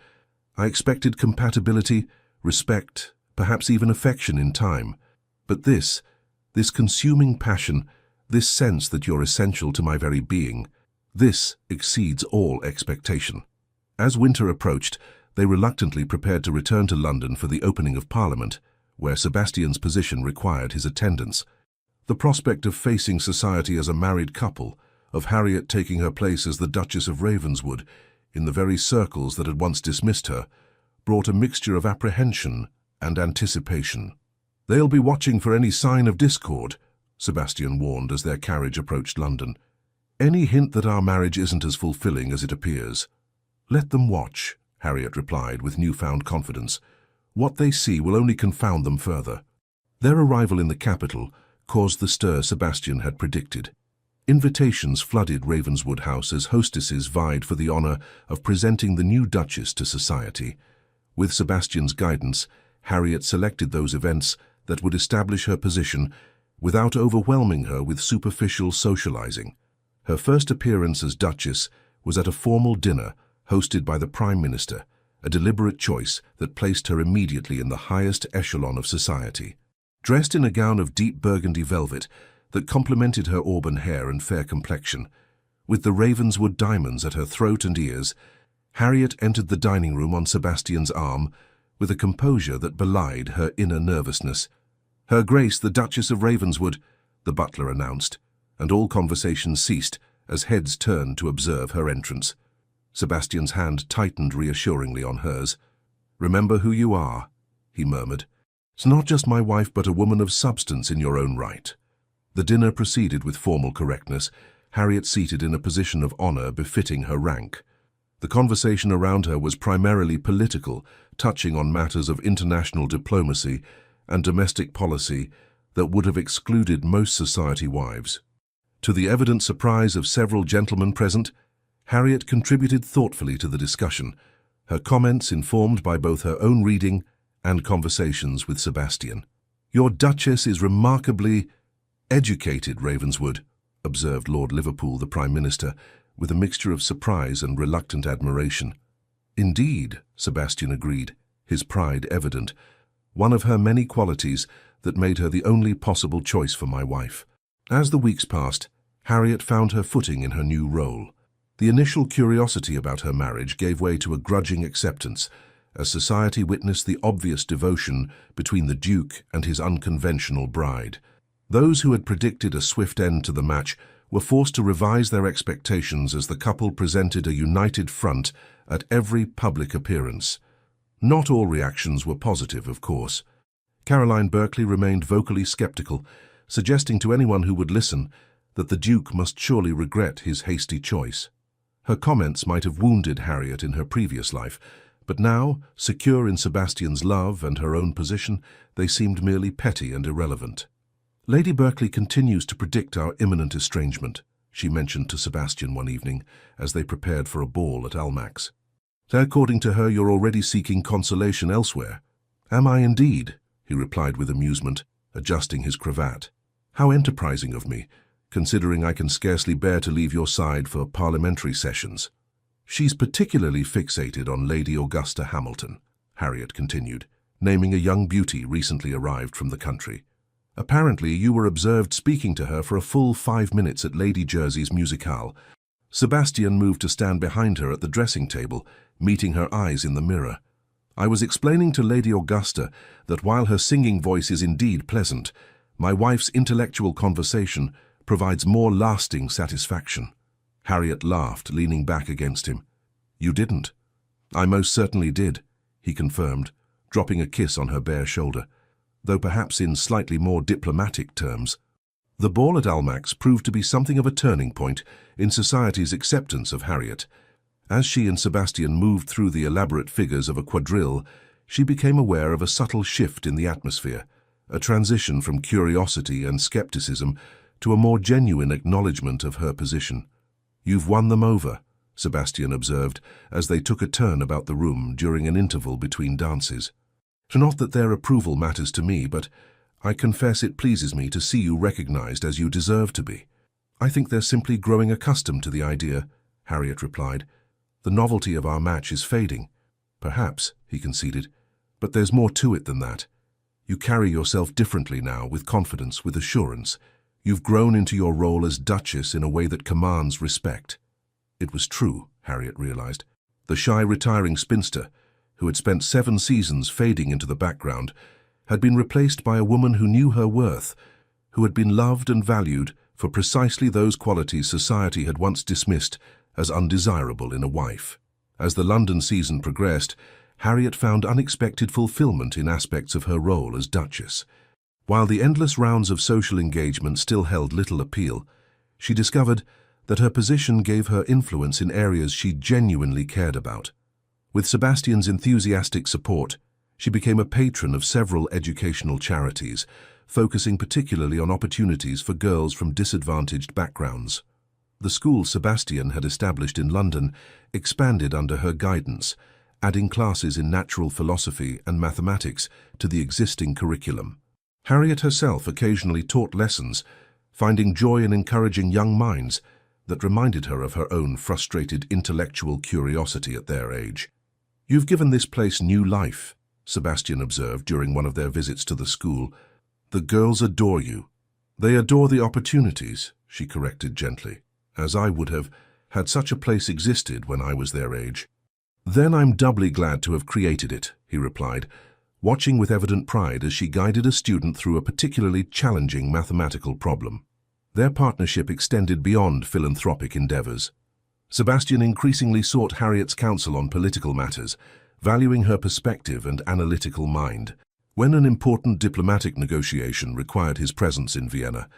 A: "I expected compatibility, respect, perhaps even affection in time. But this consuming passion, this sense that you're essential to my very being, this exceeds all expectation." As winter approached, they reluctantly prepared to return to London for the opening of Parliament, where Sebastian's position required his attendance. The prospect of facing society as a married couple, of Harriet taking her place as the Duchess of Ravenswood, in the very circles that had once dismissed her, brought a mixture of apprehension and anticipation. "They'll be watching for any sign of discord," Sebastian warned as their carriage approached London. "Any hint that our marriage isn't as fulfilling as it appears." "Let them watch," Harriet replied with newfound confidence. "What they see will only confound them further." Their arrival in the capital caused the stir Sebastian had predicted. Invitations flooded Ravenswood House as hostesses vied for the honor of presenting the new Duchess to society. With Sebastian's guidance, Harriet selected those events that would establish her position without overwhelming her with superficial socializing. Her first appearance as Duchess was at a formal dinner hosted by the Prime Minister, a deliberate choice that placed her immediately in the highest echelon of society. Dressed in a gown of deep burgundy velvet that complemented her auburn hair and fair complexion, with the Ravenswood diamonds at her throat and ears, Harriet entered the dining room on Sebastian's arm with a composure that belied her inner nervousness. "Her Grace, the Duchess of Ravenswood," the butler announced, and all conversation ceased as heads turned to observe her entrance. Sebastian's hand tightened reassuringly on hers. "Remember who you are," he murmured. "It's not just my wife, but a woman of substance in your own right." The dinner proceeded with formal correctness, Harriet seated in a position of honor befitting her rank. The conversation around her was primarily political, touching on matters of international diplomacy and domestic policy that would have excluded most society wives. To the evident surprise of several gentlemen present, Harriet contributed thoughtfully to the discussion, her comments informed by both her own reading and conversations with Sebastian. "Your Duchess is remarkably educated, Ravenswood," observed Lord Liverpool, the Prime Minister, with a mixture of surprise and reluctant admiration. "Indeed," Sebastian agreed, his pride evident, "one of her many qualities that made her the only possible choice for my wife." As the weeks passed, Harriet found her footing in her new role. The initial curiosity about her marriage gave way to a grudging acceptance, as society witnessed the obvious devotion between the Duke and his unconventional bride. Those who had predicted a swift end to the match were forced to revise their expectations as the couple presented a united front at every public appearance. Not all reactions were positive, of course. Caroline Berkeley remained vocally skeptical, suggesting to anyone who would listen that the Duke must surely regret his hasty choice. Her comments might have wounded Harriet in her previous life, but now, secure in Sebastian's love and her own position, they seemed merely petty and irrelevant. "Lady Berkeley continues to predict our imminent estrangement," she mentioned to Sebastian one evening as they prepared for a ball at Almack's. "According to her, you're already seeking consolation elsewhere." "Am I indeed?" he replied with amusement, adjusting his cravat. "How enterprising of me, considering I can scarcely bear to leave your side for parliamentary sessions." "She's particularly fixated on Lady Augusta Hamilton," Harriet continued, naming a young beauty recently arrived from the country. "Apparently you were observed speaking to her for a full 5 minutes at Lady Jersey's musicale." Sebastian moved to stand behind her at the dressing table, meeting her eyes in the mirror. "I was explaining to Lady Augusta that while her singing voice is indeed pleasant, my wife's intellectual conversation provides more lasting satisfaction." Harriet laughed, leaning back against him. "You didn't." "I most certainly did," he confirmed, dropping a kiss on her bare shoulder, though perhaps in slightly more diplomatic terms. The ball at Almack's proved to be something of a turning point in society's acceptance of Harriet. As she and Sebastian moved through the elaborate figures of a quadrille, she became aware of a subtle shift in the atmosphere, a transition from curiosity and skepticism to a more genuine acknowledgement of her position. "You've won them over," Sebastian observed as they took a turn about the room during an interval between dances. "Not that their approval matters to me, but I confess it pleases me to see you recognized as you deserve to be." "I think they're simply growing accustomed to the idea," Harriet replied. "The novelty of our match is fading." "Perhaps," he conceded, "but there's more to it than that. You carry yourself differently now, with confidence, with assurance. You've grown into your role as Duchess in a way that commands respect." It was true, Harriet realized. The shy retiring spinster, who had spent 7 seasons fading into the background, had been replaced by a woman who knew her worth, who had been loved and valued for precisely those qualities society had once dismissed as undesirable in a wife. As the London season progressed, Harriet found unexpected fulfillment in aspects of her role as Duchess. While the endless rounds of social engagement still held little appeal, she discovered that her position gave her influence in areas she genuinely cared about. With Sebastian's enthusiastic support, she became a patron of several educational charities, focusing particularly on opportunities for girls from disadvantaged backgrounds. The school Sebastian had established in London expanded under her guidance, adding classes in natural philosophy and mathematics to the existing curriculum. Harriet herself occasionally taught lessons, finding joy in encouraging young minds that reminded her of her own frustrated intellectual curiosity at their age. "You've given this place new life," Sebastian observed during one of their visits to the school. "The girls adore you." "They adore the opportunities," she corrected gently, "as I would have, had such a place existed when I was their age." "Then I'm doubly glad to have created it," he replied, watching with evident pride as she guided a student through a particularly challenging mathematical problem. Their partnership extended beyond philanthropic endeavors. Sebastian increasingly sought Harriet's counsel on political matters, valuing her perspective and analytical mind. When an important diplomatic negotiation required his presence in Vienna,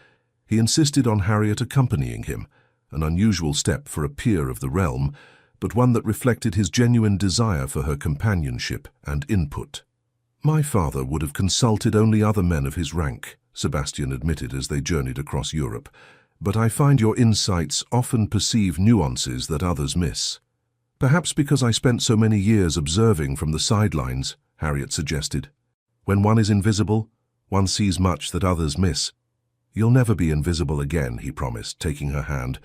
A: he insisted on Harriet accompanying him, an unusual step for a peer of the realm, but one that reflected his genuine desire for her companionship and input. "My father would have consulted only other men of his rank," Sebastian admitted as they journeyed across Europe, "but I find your insights often perceive nuances that others miss." "Perhaps because I spent so many years observing from the sidelines," Harriet suggested. "When one is invisible, one sees much that others miss." "You'll never be invisible again," he promised, taking her hand.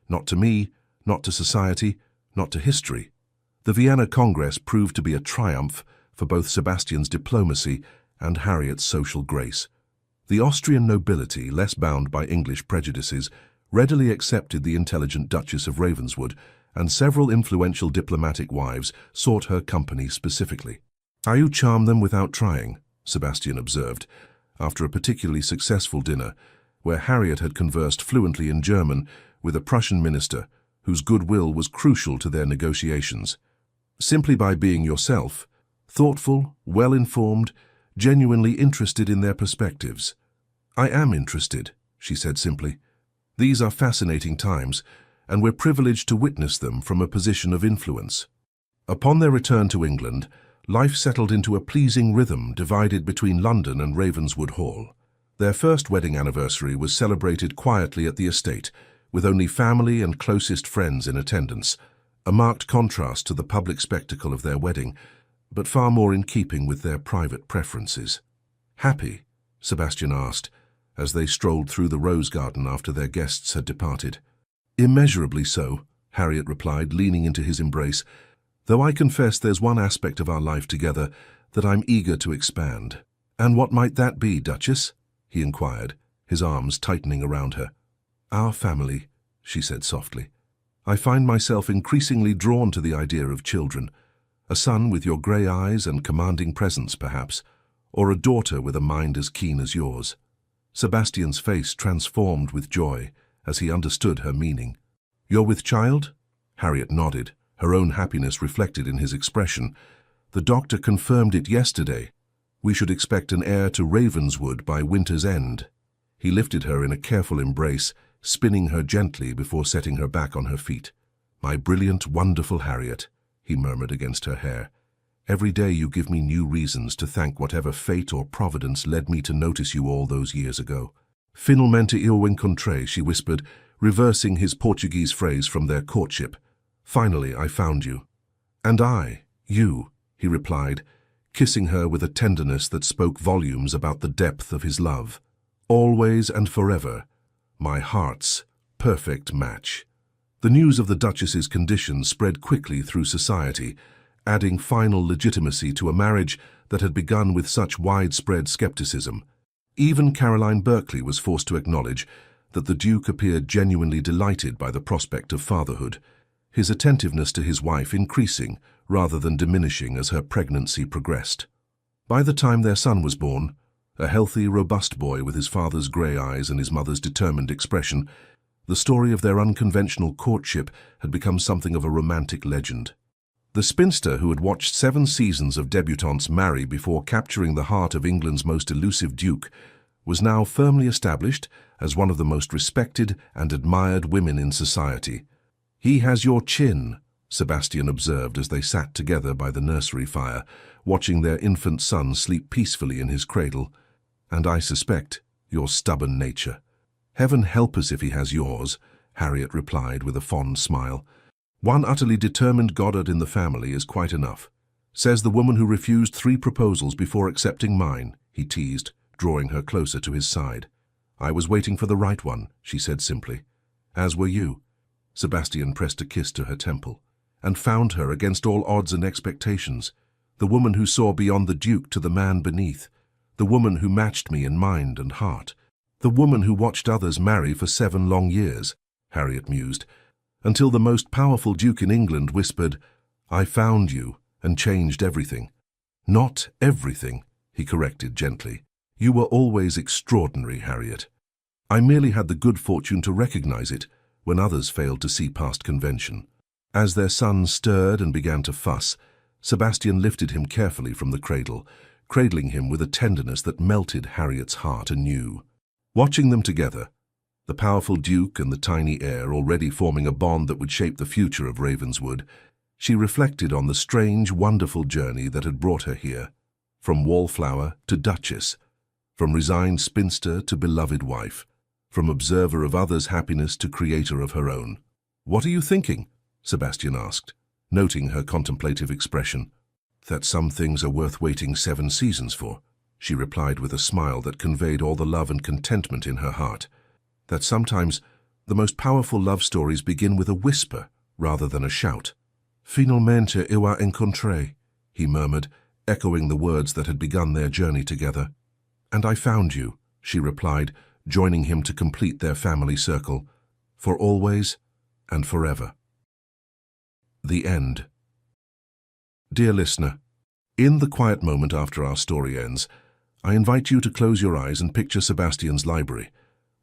A: "Not to me, not to society, not to history." The Vienna Congress proved to be a triumph for both Sebastian's diplomacy and Harriet's social grace. The Austrian nobility, less bound by English prejudices, readily accepted the intelligent Duchess of Ravenswood, and several influential diplomatic wives sought her company specifically. "How you charm them without trying," Sebastian observed, after a particularly successful dinner, where Harriet had conversed fluently in German with a Prussian minister whose goodwill was crucial to their negotiations. "Simply by being yourself, thoughtful, well-informed, genuinely interested in their perspectives." "I am interested," she said simply. "These are fascinating times, and we're privileged to witness them from a position of influence." Upon their return to England, life settled into a pleasing rhythm divided between London and Ravenswood Hall. Their first wedding anniversary was celebrated quietly at the estate, with only family and closest friends in attendance, a marked contrast to the public spectacle of their wedding, but far more in keeping with their private preferences. "Happy?" Sebastian asked, as they strolled through the rose garden after their guests had departed. "Immeasurably so," Harriet replied, leaning into his embrace, "though I confess there's one aspect of our life together that I'm eager to expand." "And what might that be, Duchess?" he inquired, his arms tightening around her. "Our family," she said softly. "I find myself increasingly drawn to the idea of children. A son with your grey eyes and commanding presence, perhaps, or a daughter with a mind as keen as yours." Sebastian's face transformed with joy as he understood her meaning. "You're with child?" Harriet nodded, her own happiness reflected in his expression. "The doctor confirmed it yesterday. We should expect an heir to Ravenswood by winter's end." He lifted her in a careful embrace, spinning her gently before setting her back on her feet. "My brilliant, wonderful Harriet," he murmured against her hair. Every day you give me new reasons to thank whatever fate or providence led me to notice you all those years ago. Finalmente eu encontrei, she whispered, reversing his Portuguese phrase from their courtship. Finally, I found you. And I, you, he replied, kissing her with a tenderness that spoke volumes about the depth of his love. Always and forever, my heart's perfect match. The news of the Duchess's condition spread quickly through society, adding final legitimacy to a marriage that had begun with such widespread skepticism. Even Caroline Berkeley was forced to acknowledge that the Duke appeared genuinely delighted by the prospect of fatherhood, his attentiveness to his wife increasing rather than diminishing as her pregnancy progressed. By the time their son was born, a healthy, robust boy with his father's grey eyes and his mother's determined expression, the story of their unconventional courtship had become something of a romantic legend. The spinster who had watched 7 seasons of debutantes marry before capturing the heart of England's most elusive duke was now firmly established as one of the most respected and admired women in society. "He has your chin," Sebastian observed as they sat together by the nursery fire, watching their infant son sleep peacefully in his cradle. "And I suspect your stubborn nature." "Heaven help us if he has yours," Harriet replied with a fond smile. "One utterly determined Goddard in the family is quite enough. Says the woman who refused 3 proposals before accepting mine," he teased, drawing her closer to his side. "I was waiting for the right one," she said simply. "As were you." Sebastian pressed a kiss to her temple, and found her against all odds and expectations, the woman who saw beyond the Duke to the man beneath, the woman who matched me in mind and heart, the woman who watched others marry for 7 long years, Harriet mused, until the most powerful Duke in England whispered, "I found you," and changed everything. "Not everything," he corrected gently. "You were always extraordinary, Harriet. I merely had the good fortune to recognize it when others failed to see past convention." As their son stirred and began to fuss, Sebastian lifted him carefully from the cradle, cradling him with a tenderness that melted Harriet's heart anew. Watching them together, the powerful Duke and the tiny heir already forming a bond that would shape the future of Ravenswood, she reflected on the strange, wonderful journey that had brought her here, from wallflower to duchess, from resigned spinster to beloved wife, from observer of others' happiness to creator of her own. "What are you thinking?" Sebastian asked, noting her contemplative expression. "That some things are worth waiting 7 seasons for," she replied with a smile that conveyed all the love and contentment in her heart. "That sometimes the most powerful love stories begin with a whisper rather than a shout." "Finalmente eu a encontrei," he murmured, echoing the words that had begun their journey together. "And I found you," she replied, joining him to complete their family circle, "for always and forever." The end. Dear listener, in the quiet moment after our story ends, I invite you to close your eyes and picture Sebastian's library,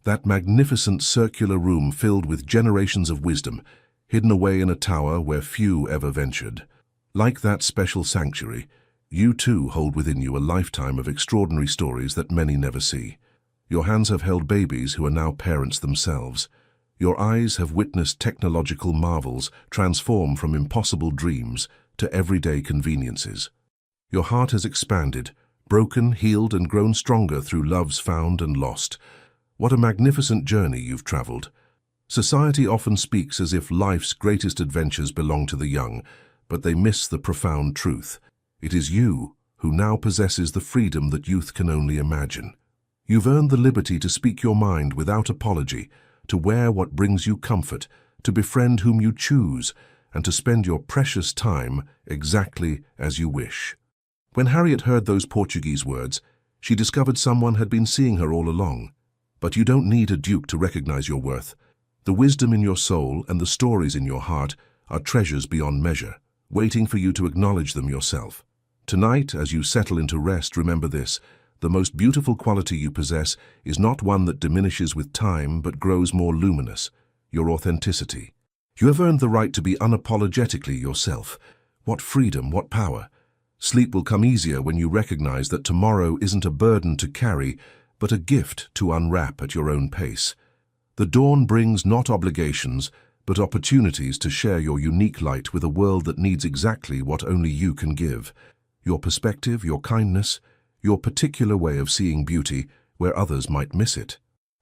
A: that magnificent circular room filled with generations of wisdom, hidden away in a tower where few ever ventured. Like that special sanctuary, you too hold within you a lifetime of extraordinary stories that many never see. Your hands have held babies who are now parents themselves. Your eyes have witnessed technological marvels transform from impossible dreams to everyday conveniences. Your heart has expanded, broken, healed, and grown stronger through loves found and lost. What a magnificent journey you've traveled. Society often speaks as if life's greatest adventures belong to the young, but they miss the profound truth. It is you who now possesses the freedom that youth can only imagine. You've earned the liberty to speak your mind without apology, to wear what brings you comfort, to befriend whom you choose, and to spend your precious time exactly as you wish. When Harriet heard those Portuguese words, she discovered someone had been seeing her all along. But you don't need a duke to recognize your worth. The wisdom in your soul and the stories in your heart are treasures beyond measure, waiting for you to acknowledge them yourself. Tonight, as you settle into rest, remember this: the most beautiful quality you possess is not one that diminishes with time but grows more luminous, your authenticity. You have earned the right to be unapologetically yourself. What freedom, what power! Sleep will come easier when you recognize that tomorrow isn't a burden to carry, but a gift to unwrap at your own pace. The dawn brings not obligations, but opportunities to share your unique light with a world that needs exactly what only you can give. your perspective, your kindness, your particular way of seeing beauty where others might miss it.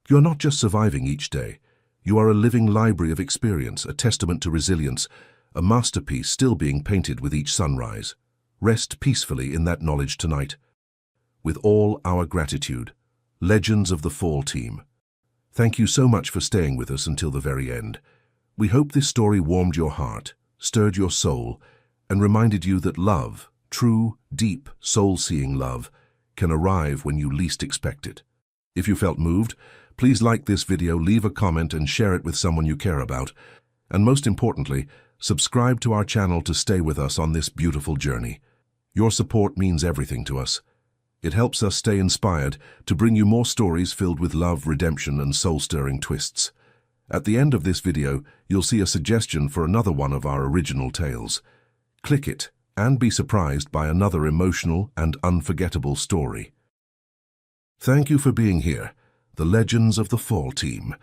A: You're not just surviving each day. You are a living library of experience, a testament to resilience, a masterpiece still being painted with each sunrise. Rest peacefully in that knowledge tonight. With all our gratitude, Legends of the Fall team. Thank you so much for staying with us until the very end. We hope this story warmed your heart, stirred your soul, and reminded you that love, true, deep, soul-seeing love, can arrive when you least expect it. If you felt moved, please like this video, leave a comment and share it with someone you care about. And most importantly, subscribe to our channel to stay with us on this beautiful journey. Your support means everything to us. It helps us stay inspired to bring you more stories filled with love, redemption, and soul-stirring twists. At the end of this video, you'll see a suggestion for another one of our original tales. Click it and be surprised by another emotional and unforgettable story. Thank you for being here, the Legends of the Fall team.